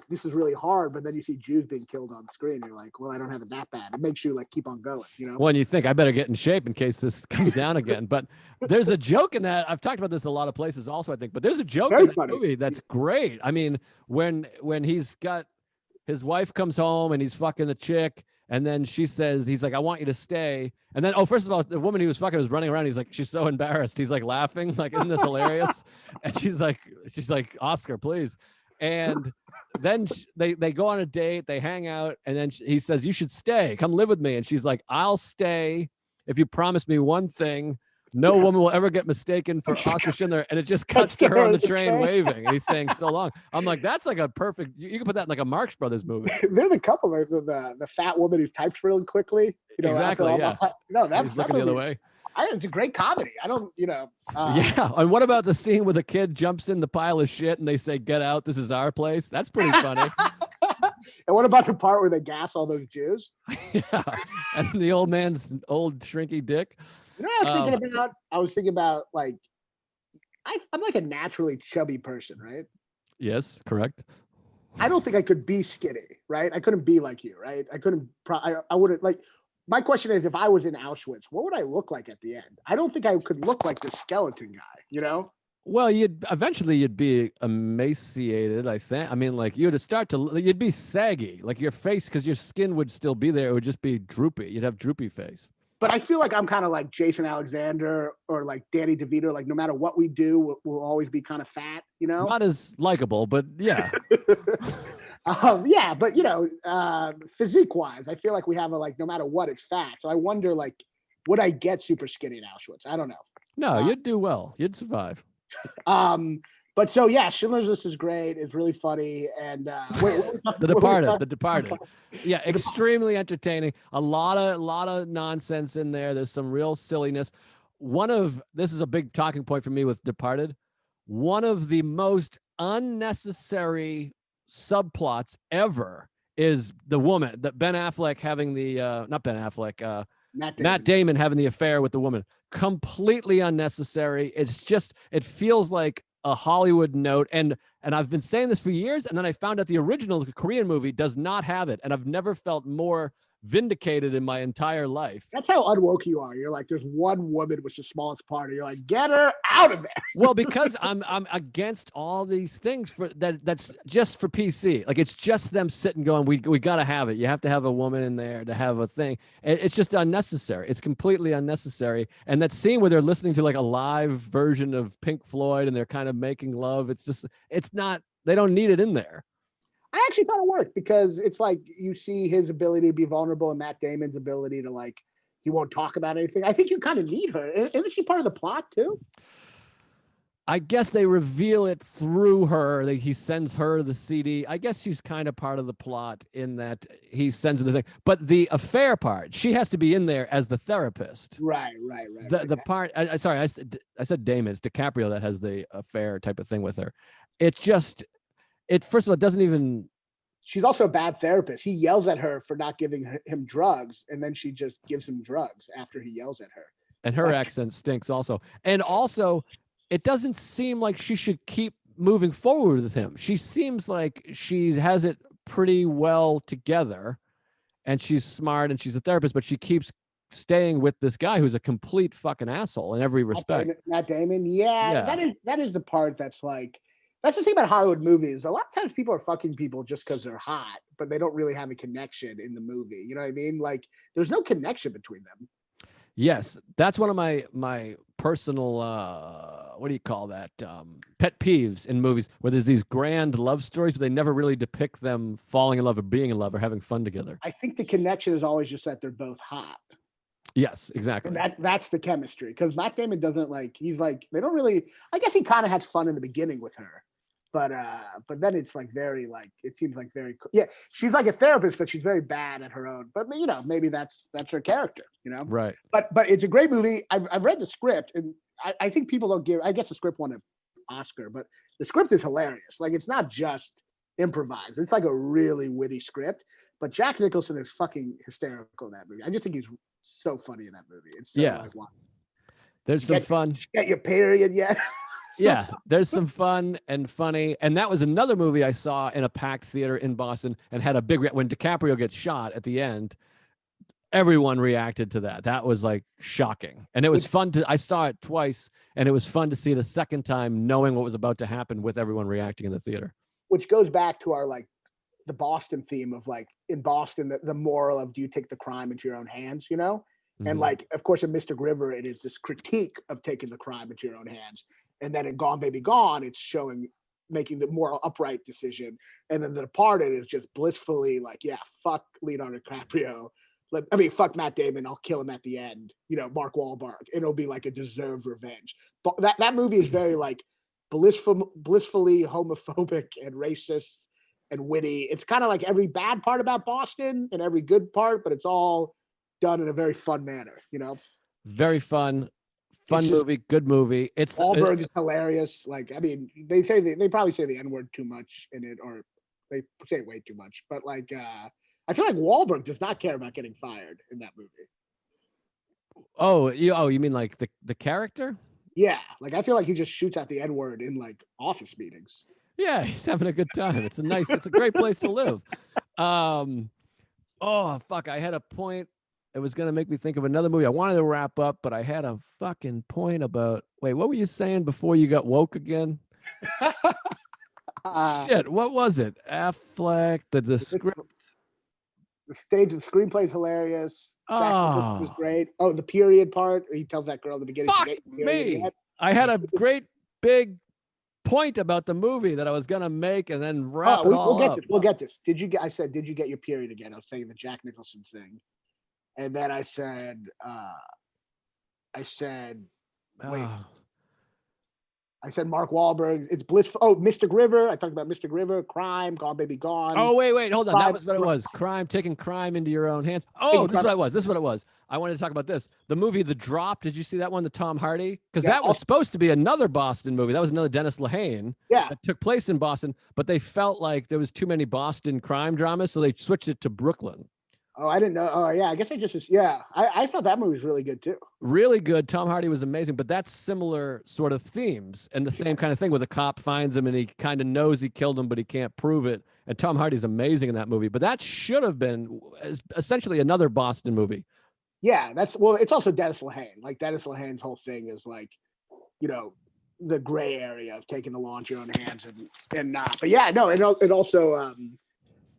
this is really hard, but then you see Jews being killed on screen. You're like, well, I don't have it that bad. It makes you like keep on going, Well, and you think I better get in shape in case this comes down again. But there's a joke in that. I've talked about this in a lot of places also, I think. But there's a joke in that movie that's great. I mean, when he's got his wife comes home and he's fucking a chick, and then he's like, I want you to stay. And then, first of all, the woman he was fucking was running around. He's like, she's so embarrassed. He's like laughing, like, isn't this hilarious? And she's like, Oscar, please. And then they go on a date, they hang out, and then he says, you should stay, come live with me. And she's like, I'll stay if you promise me one thing: no woman will ever get mistaken for Oscar Schindler. And it just cuts to her on the train waving, and he's saying so long. I'm like, that's like a perfect, you can put that in like a Marx Brothers movie. There's a couple, the fat woman who types really quickly, exactly, yeah. He's looking the other way. It's a great comedy. I don't, yeah. And what about the scene where the kid jumps in the pile of shit and they say, get out, this is our place? That's pretty funny. And what about the part where they gas all those Jews? Yeah. And the old man's old shrinky dick. You know what I was thinking about? I was thinking about like, I'm like a naturally chubby person, right? Yes, correct. I don't think I could be skinny, right? I couldn't be like you, right? I couldn't, I wouldn't like. My question is, if I was in Auschwitz, what would I look like at the end? I don't think I could look like the skeleton guy, Well, you'd be emaciated, I think. I mean, like you'd be saggy, like your face, because your skin would still be there. It would just be droopy. You'd have droopy face. But I feel like I'm kind of like Jason Alexander or like Danny DeVito. Like no matter what we do, we'll always be kind of fat, Not as likable, but yeah. Yeah, but physique wise, I feel like we have no matter what, it's fat. So I wonder, like, would I get super skinny in Auschwitz? I don't know. No, you'd do well. You'd survive. But so yeah, Schindler's List is great. It's really funny. And The Departed. Yeah, extremely entertaining. A lot of nonsense in there. There's some real silliness. This is a big talking point for me with Departed. One of the most unnecessary subplots ever is the woman that Ben Affleck having not Ben Affleck, Matt Damon having the affair with the woman. Completely unnecessary. It feels like a Hollywood note, and I've been saying this for years, and then I found out the original Korean movie does not have it, and I've never felt more vindicated in my entire life. That's how unwoke you are. You're like, there's one woman with the smallest part, and you're like, get her out of there. Well, because I'm against all these things that's just for PC. Like it's just them sitting going, we got to have it. You have to have a woman in there to have a thing. It's just unnecessary. It's completely unnecessary. And that scene where they're listening to like a live version of Pink Floyd and they're kind of making love, they don't need it in there. I actually thought it worked because it's like you see his ability to be vulnerable and Matt Damon's ability to like, he won't talk about anything. I think you kind of need her. Isn't she part of the plot too? I guess they reveal it through her. He sends her the CD. I guess she's kind of part of the plot in that he sends her the thing. But the affair part, she has to be in there as the therapist. Right. The part, I said Damon. It's DiCaprio that has the affair type of thing with her. It's just... first of all, it doesn't even. She's also a bad therapist. He yells at her for not giving him drugs, and then she just gives him drugs after he yells at her. And her accent stinks also. And also, it doesn't seem like she should keep moving forward with him. She seems like she has it pretty well together, and she's smart and she's a therapist, but she keeps staying with this guy who's a complete fucking asshole in every respect. Matt Damon, yeah. That is the part that's like. That's the thing about Hollywood movies. A lot of times people are fucking people just because they're hot, but they don't really have a connection in the movie. You know what I mean? Like, there's no connection between them. Yes, that's one of my personal what do you call that? Pet peeves in movies where there's these grand love stories, but they never really depict them falling in love or being in love or having fun together. I think the connection is always just that they're both hot. Yes, exactly. And that's the chemistry, because Matt Damon doesn't he's like, they don't really, I guess he kind of had fun in the beginning with her, but then it's like very it seems like very, yeah, she's like a therapist, but she's very bad at her own, but maybe that's her character, Right. But it's a great movie. I've read the script, and I think people don't give, I guess the script won an Oscar, but the script is hilarious. Like, it's not just improvised. It's like a really witty script, but Jack Nicholson is fucking hysterical in that movie. I just think he's so funny in that movie. It's so wow. There's some fun. Get your period yet? Yeah, there's some fun and funny. And that was another movie I saw in a packed theater in Boston and had a big when DiCaprio gets shot at the end. Everyone reacted to that. That was like shocking. And it was fun I saw it twice, and it was fun to see it a second time, knowing what was about to happen with everyone reacting in the theater. Which goes back to our the Boston theme of in Boston, the moral of, do you take the crime into your own hands, Mm-hmm. And of course, in Mystic River, it is this critique of taking the crime into your own hands. And then in Gone Baby Gone, it's showing making the moral upright decision. And then The Departed is just blissfully fuck Leonardo DiCaprio. Fuck Matt Damon. I'll kill him at the end. Mark Wahlberg. It'll be like a deserved revenge. But that movie is very blissfully homophobic and racist and witty. It's kind of like every bad part about Boston and every good part, but it's all done in a very fun manner. Very fun movie, good movie. Wahlberg is hilarious. They probably say the N-word too much in it, or they say way too much. But I feel like Wahlberg does not care about getting fired in that movie. Oh, you mean like the character? Yeah, I feel like he just shoots out the N-word in office meetings. Yeah, he's having a good time. It's a great place to live. Oh fuck, I had a point. It was gonna make me think of another movie. I wanted to wrap up, but I had a fucking point about. Wait, what were you saying before you got woke again? Shit, what was it? Affleck, the script. The stage of the screenplay is hilarious. Jack was great. Oh, the period part. He tells that girl at the beginning. Fuck me. I had a great big point about the movie that I was gonna make, and then wrap it all up. We'll get this. I said, did you get your period again? I was saying the Jack Nicholson thing, and then I said, wait. I said Mark Wahlberg. It's blissful. Oh, Mystic River. I talked about Mystic River, crime, Gone Baby Gone. Oh, wait, hold on. That was what it was. Crime, taking crime into your own hands. Oh, this is what it was. I wanted to talk about this. The movie The Drop. Did you see that one, the Tom Hardy? Because that was supposed to be another Boston movie. That was another Dennis Lehane. Yeah. That took place in Boston, but they felt like there was too many Boston crime dramas, so they switched it to Brooklyn. Oh, I didn't know. Oh, yeah. I guess I thought that movie was really good too. Really good. Tom Hardy was amazing, but that's similar sort of themes and the same kind of thing where the cop finds him and he kind of knows he killed him, but he can't prove it. And Tom Hardy's amazing in that movie, but that should have been essentially another Boston movie. Yeah, it's also Dennis Lehane. Dennis Lehane's whole thing is the gray area of taking the law into your own hands and not. But yeah, no, it also,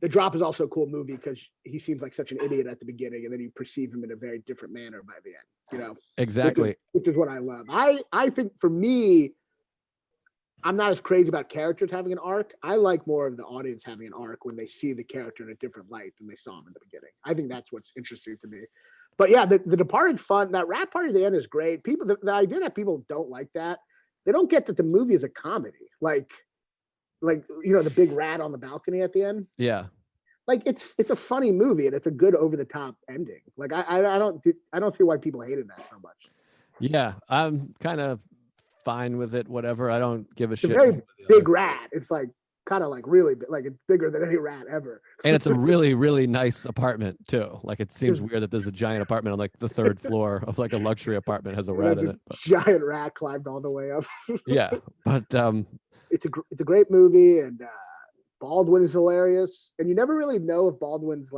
The Drop is also a cool movie because he seems like such an idiot at the beginning, and then you perceive him in a very different manner by the end. Exactly, which is what I love. I think for me, I'm not as crazy about characters having an arc. I like more of the audience having an arc when they see the character in a different light than they saw him in the beginning. I think that's what's interesting to me. But yeah, the Departed fun. That rap party at the end is great. People, the idea that people don't like that, they don't get that the movie is a comedy. The big rat on the balcony at the end. Yeah. It's a funny movie and it's a good over the top ending. I don't see why people hated that so much. Yeah, I'm kind of fine with it. Whatever. I don't give a shit. It's a very big rat. It's kind of really big, it's bigger than any rat ever. And it's a really, really nice apartment too. It seems weird that there's a giant apartment on the third floor of a luxury apartment has a rat in it. But. Giant rat climbed all the way up. Yeah, but it's a great movie, and Baldwin is hilarious, and you never really know if Baldwin's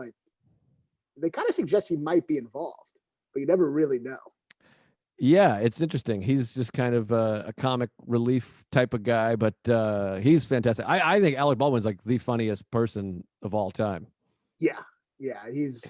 they kind of suggest he might be involved, but you never really know. Yeah, it's interesting. He's just kind of a comic relief type of guy, but he's fantastic. I think Alec Baldwin's the funniest person of all time. Yeah, he's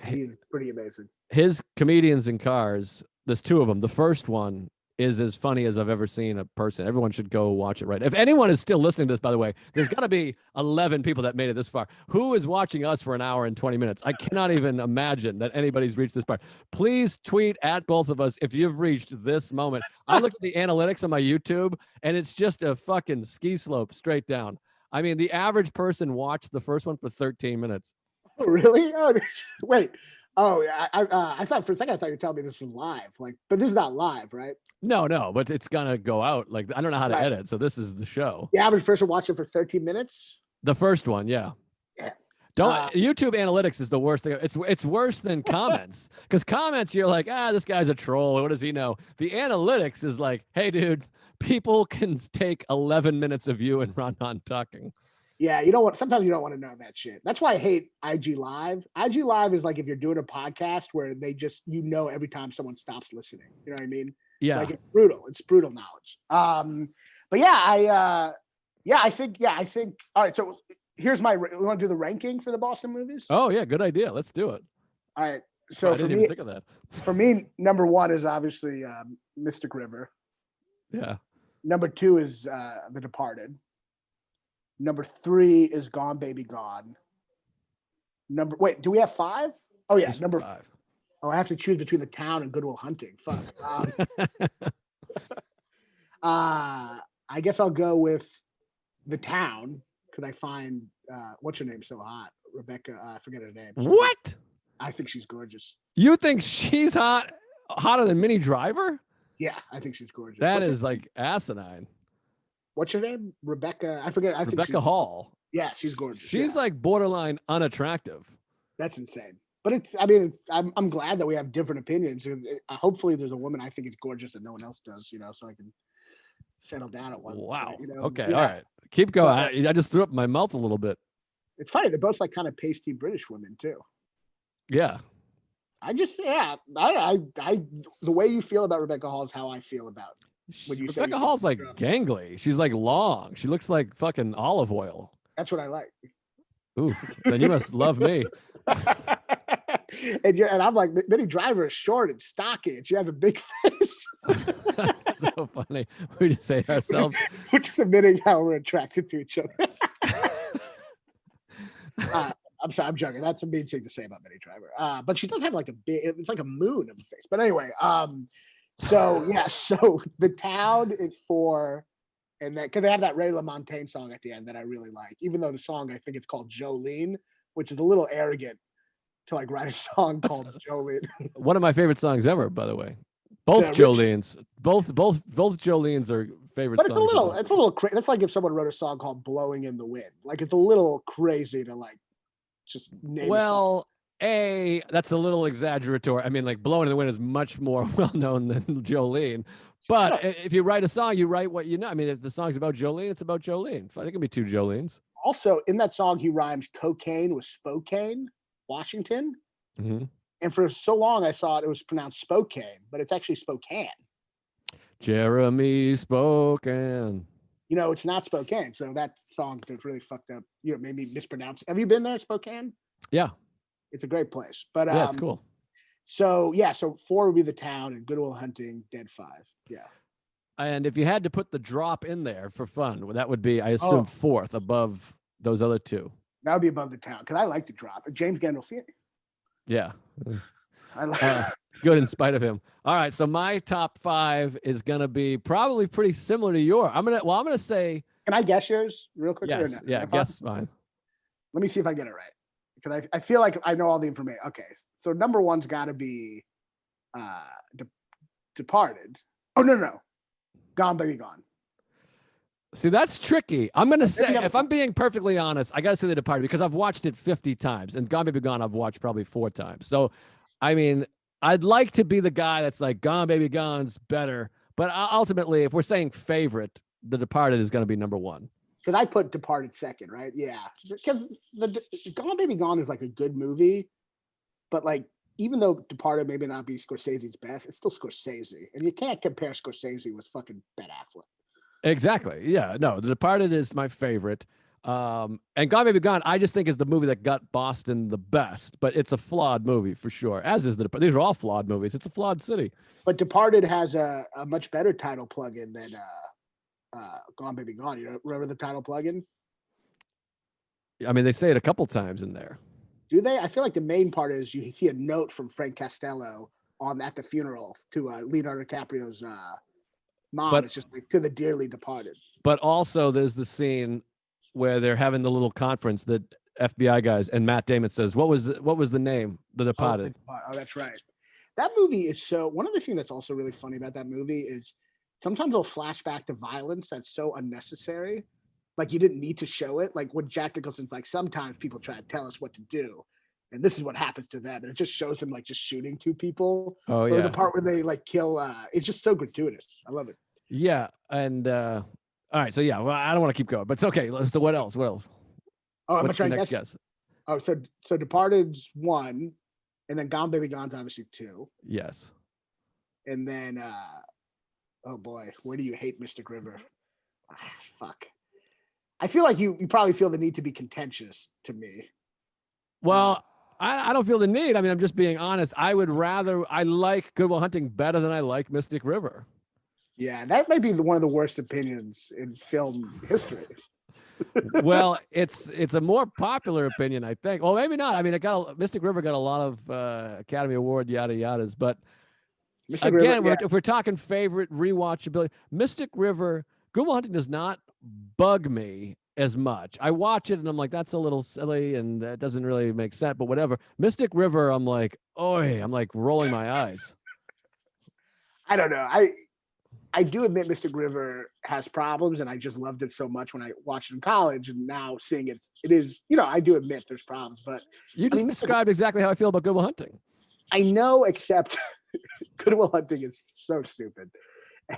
pretty amazing. His Comedians in Cars There's two of them. The first one is as funny as I've ever seen a person. Everyone should go watch it right. If anyone is still listening to this, by the way, there's got to be 11 people that made it this far. Who is watching us for an hour and 20 minutes? I cannot even imagine that anybody's reached this part. Please tweet at both of us if you've reached this moment. I look at the analytics on my YouTube, and it's just a fucking ski slope straight down. I mean, the average person watched the first one for 13 minutes. Oh, really? Oh, wait. Oh, yeah. I thought for a second, I thought you were telling me this was live. Like, but this is not live, right? No, but it's gonna go out. Like, I don't know how to Right. edit, so this is the show. The average person watched it for 13 minutes. The first one, yeah. Yeah. Don't YouTube analytics is the worst thing. It's worse than comments, because comments you're like, this guy's a troll. What does he know? The analytics is like, hey, dude, people can take 11 minutes of you and Raanan talking. Yeah, you know what? Sometimes you don't want to know that shit. That's why I hate IG Live. IG Live is like if you're doing a podcast where they just every time someone stops listening. You know what I mean? Yeah. Like it's brutal. It's brutal knowledge. But yeah, I think. All right, so here's we want to do the ranking for the Boston movies. Oh yeah, good idea. Let's do it. All right. So I didn't even think of that. For me, number one is obviously Mystic River. Yeah. Number two is The Departed. Number three is Gone Baby Gone. Wait, do we have five? Oh yeah, Just number 5. Oh, I have to choose between The Town and Good Will Hunting. Fuck. I guess I'll go with The Town because I find what's her name so hot? Rebecca. I forget her name. What? I think she's gorgeous. You think she's hotter than Minnie Driver? Yeah, I think she's gorgeous. That is like asinine. What's her name? Rebecca. I forget. I think Rebecca Hall. Yeah, she's gorgeous. She's like borderline unattractive. That's insane. But I'm glad that we have different opinions. Hopefully, there's a woman I think is gorgeous that no one else does. So I can settle down at one. Wow. Point, Okay. Yeah. All right. Keep going. I just threw up my mouth a little bit. It's funny. They're both like kind of pasty British women too. Yeah. The way you feel about Rebecca Hall is how I feel about when you Rebecca Hall's like gangly. She's like long. She looks like fucking olive oil. That's what I like. Oof. Then you must love me. and I'm like, Minnie Driver is short and stocky, and she has a big face. So funny. We just say ourselves. We're just admitting how we're attracted to each other. I'm sorry, I'm joking. That's a mean thing to say about Minnie Driver. But she does have like it's like a moon of a face. But anyway, so The Town is 4, and then because they have that Ray LaMontagne song at the end that I really like, even though the song I think it's called Jolene, which is a little arrogant to like write a song called Jolene. One of my favorite songs ever, by the way. Both Jolene's, both Jolene's are favorite songs. But it's a little crazy. That's like if someone wrote a song called "Blowing in the Wind." Like it's a little crazy to like just name. Well, that's a little exaggeratory. I mean, like "Blowing in the Wind" is much more well known than Jolene. But if you write a song, you write what you know. I mean, if the song's about Jolene, it's about Jolene. I think it can be 2 Jolenes. Also, in that song, he rhymes cocaine with Spokane, Washington. Mm-hmm. And for so long, I thought it was pronounced Spokane, but it's actually Spokane. Jeremy Spokane. It's not Spokane. So that song is really fucked up. Made me mispronounce it. Have you been there, Spokane? Yeah. It's a great place. But yeah, it's cool. So 4 would be The Town and Good Will Hunting, Dead 5. Yeah. And if you had to put the drop in there for fun, that would be, I assume, 4th above those other 2. That would be above The Town because I like the drop. James Gandolfini. Yeah. I like good in spite of him. All right. So my top 5 is going to be probably pretty similar to yours. I'm going to say. Can I guess yours real quick? Yes. Yeah. Guess is fine. Let me see if I get it right. Because I feel like I know all the information. Okay. So number 1's got to be Departed. Oh, no. Gone Baby Gone. See, that's tricky. I'm going to say, if I'm being perfectly honest, I got to say The Departed because I've watched it 50 times and Gone Baby Gone I've watched probably 4 times. So, I mean, I'd like to be the guy that's like Gone Baby Gone's better. But ultimately, if we're saying favorite, The Departed is going to be number 1. Because I put Departed second, right? Yeah. Because Gone Baby Gone is like a good movie. But like, even though Departed maybe not be Scorsese's best, it's still Scorsese. And you can't compare Scorsese with fucking Ben Affleck. Exactly. Yeah. No, The Departed is my favorite. And Gone Baby Gone, I just think is the movie that got Boston the best, but it's a flawed movie for sure. As is these are all flawed movies. It's a flawed city. But Departed has a much better title plugin than Gone Baby Gone. You remember the title plugin? I mean, they say it a couple times in there. Do they? I feel like the main part is you see a note from Frank Costello at the funeral to Leonardo DiCaprio's mom. But it's just like, to the dearly departed. But also, there's the scene where they're having the little conference that FBI guys, and Matt Damon says, "What was the name? The Departed." Oh, that's right. That movie is so. One of the things that's also really funny about that movie is sometimes they'll flash back to violence that's so unnecessary. Like you didn't need to show it. Like when Jack Nicholson's like, sometimes people try to tell us what to do, and this is what happens to them, and it just shows him like just shooting two people. Oh yeah. Or the part where they like kill. It's just so gratuitous. I love it. Yeah, and all right. So yeah, well, I don't want to keep going, but it's okay. So what else? What else? Oh, I'm What's trying the to next guess? Oh, so Departed's 1, and then Gone Baby Gone's obviously 2. Yes. And then, oh boy, where do you hate Mystic River? Fuck. I feel like you probably feel the need to be contentious to me. Well, I don't feel the need. I mean, I'm just being honest. I like Good Will Hunting better than I like Mystic River. Yeah, that might be one of the worst opinions in film history. Well, it's a more popular opinion, I think. Well, maybe not. I mean, Mystic River got a lot of Academy Award yada yadas, but Mystic again, River, if we're talking favorite rewatchability, Mystic River, Good Will Hunting does not bug me as much. I watch it and I'm like, that's a little silly and that doesn't really make sense, but whatever. Mystic River, I'm like, I'm like rolling my eyes. I don't know. I do admit Mystic River has problems, and I just loved it so much when I watched it in college, and now seeing it is, I do admit there's problems, but you just described exactly how I feel about Good Will Hunting. I know, except Good Will Hunting is so stupid,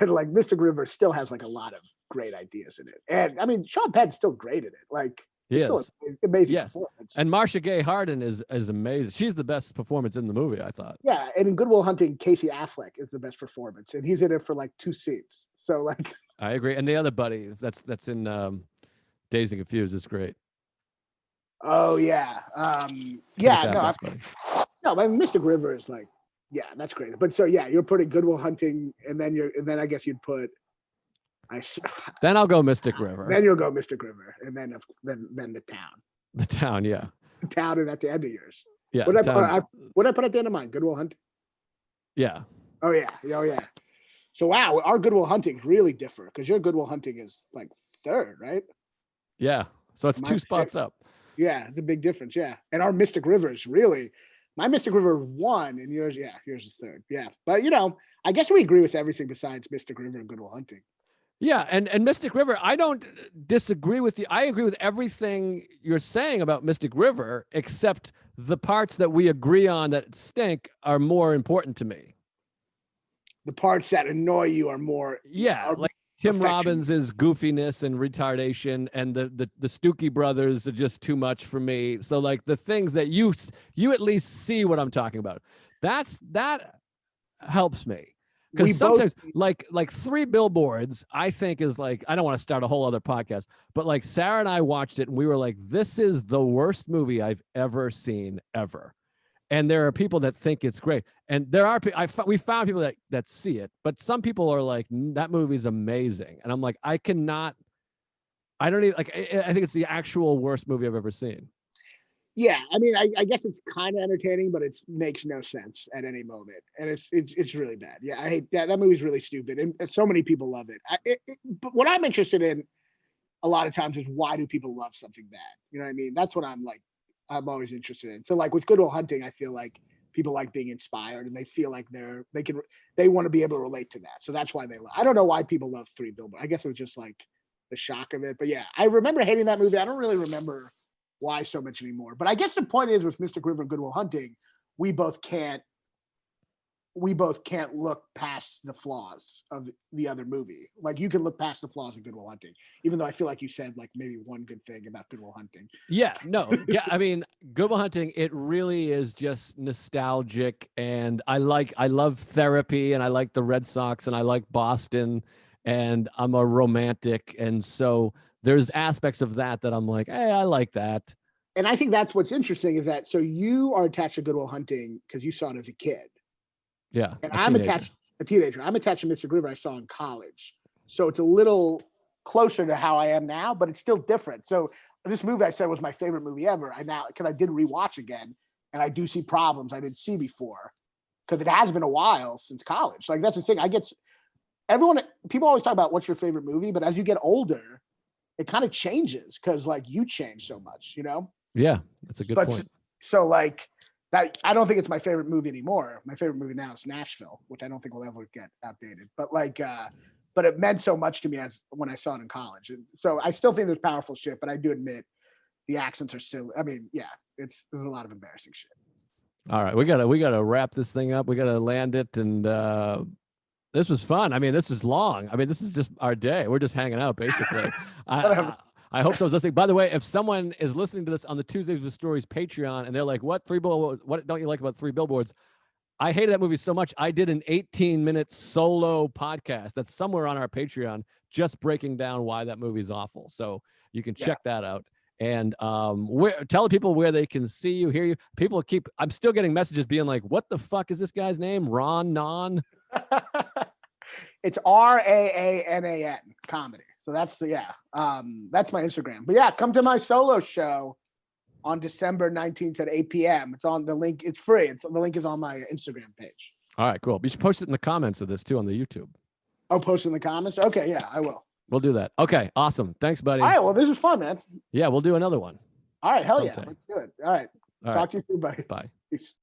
and like Mystic River still has like a lot of great ideas in it, and I mean Sean Penn's still great in it, like. Still amazing performance. And Marcia Gay Harden is amazing. She's the best performance in the movie, I thought. Yeah, and in Good Will Hunting, Casey Affleck is the best performance, and he's in it for like 2 scenes. So like, I agree. And the other buddy that's in Dazed and Confused is great. Oh yeah, yeah. No, but Mystic River is like, yeah, that's great. But so yeah, you're putting Good Will Hunting, and then I guess you'd put. Then I'll go Mystic River. Then you'll go Mystic River, and then the town. The town, yeah. The town, and at the end of yours. Yeah. What I put at the end of mine? Good Will Hunting. Yeah. Oh yeah. So wow, our Good Will Hunting really differ because your Good Will Hunting is like 3rd, right? Yeah. So it's 2 spots up. Yeah, the big difference. Yeah, and our Mystic River is really. My Mystic River 1, and yours is 3rd. Yeah, but I guess we agree with everything besides Mystic River and Good Will Hunting. Yeah, and Mystic River, I don't disagree with you. I agree with everything you're saying about Mystic River, except the parts that we agree on that stink are more important to me. The parts that annoy you are more. Yeah, like Tim Robbins' goofiness and retardation, and the Stookie brothers are just too much for me. So like the things that you at least see what I'm talking about. That helps me. Because sometimes like 3 Billboards, I think is like, I don't want to start a whole other podcast, but like Sarah and I watched it and we were like, this is the worst movie I've ever seen ever. And there are people that think it's great. And there are, we found people that see it, but some people are like, that movie's amazing. And I'm like, I don't even like, I think it's the actual worst movie I've ever seen. Yeah, I mean, I guess it's kind of entertaining, but it makes no sense at any moment, and it's really bad. Yeah, I hate that. That movie's really stupid, and so many people love it. But what I'm interested in, a lot of times, is why do people love something bad? You know what I mean? That's what I'm always interested in. So like with Good Will Hunting, I feel like people like being inspired, and they feel like they want to be able to relate to that. So that's why they love. I don't know why people love 3 Billboards. I guess it was just like the shock of it. But yeah, I remember hating that movie. I don't really remember why so much anymore. But I guess the point is with Mystic River and Good Will Hunting, we both can't look past the flaws of the other movie. Like you can look past the flaws of Good Will Hunting, even though I feel like you said like maybe one good thing about Good Will Hunting. Yeah, no. Yeah, I mean, Good Will Hunting, it really is just nostalgic, and I love Therapy, and I like the Red Sox, and I like Boston, and I'm a romantic, and so there's aspects of that I'm like, hey, I like that. And I think that's what's interesting is that so you are attached to Good Will Hunting because you saw it as a kid. Yeah, and I'm attached a teenager. I'm attached to Mystic River I saw in college. So it's a little closer to how I am now, but it's still different. So this movie I said was my favorite movie ever. Because I did rewatch again, and I do see problems I didn't see before. Because it has been a while since college. Like that's the thing. People always talk about what's your favorite movie, but as you get older, it kind of changes because like you change so much, you know? Yeah, that's a good point. So like that, I don't think it's my favorite movie anymore. My favorite movie now is Nashville, which I don't think will ever get outdated. But like, but it meant so much to me when I saw it in college. And so I still think there's powerful shit, but I do admit the accents are silly. I mean, yeah, there's a lot of embarrassing shit. All right, we gotta wrap this thing up. We gotta land it, and this was fun. I mean, this is long. I mean, this is just our day. We're just hanging out, basically. I hope someone's listening. By the way, if someone is listening to this on the Tuesdays with Stories Patreon and they're like, what don't you like about Three Billboards? I hated that movie so much. I did an 18-minute solo podcast that's somewhere on our Patreon just breaking down why that movie is awful. So you can check that out. And tell people where they can see you, hear you. I'm still getting messages being like, what the fuck is this guy's name? Raanan? It's Raanan comedy. So that's that's my Instagram. But yeah, come to my solo show on December 19th at 8 p.m. It's on the link. It's free. The link is on my Instagram page. All right, cool. You should post it in the comments of this too on the YouTube. Oh, post it in the comments? Okay, yeah, I will. We'll do that. Okay, awesome. Thanks, buddy. All right, well, this is fun, man. Yeah, we'll do another one. All right, hell sometime. Yeah. Let's do it. All right. Talk to you soon, buddy. Bye. Peace.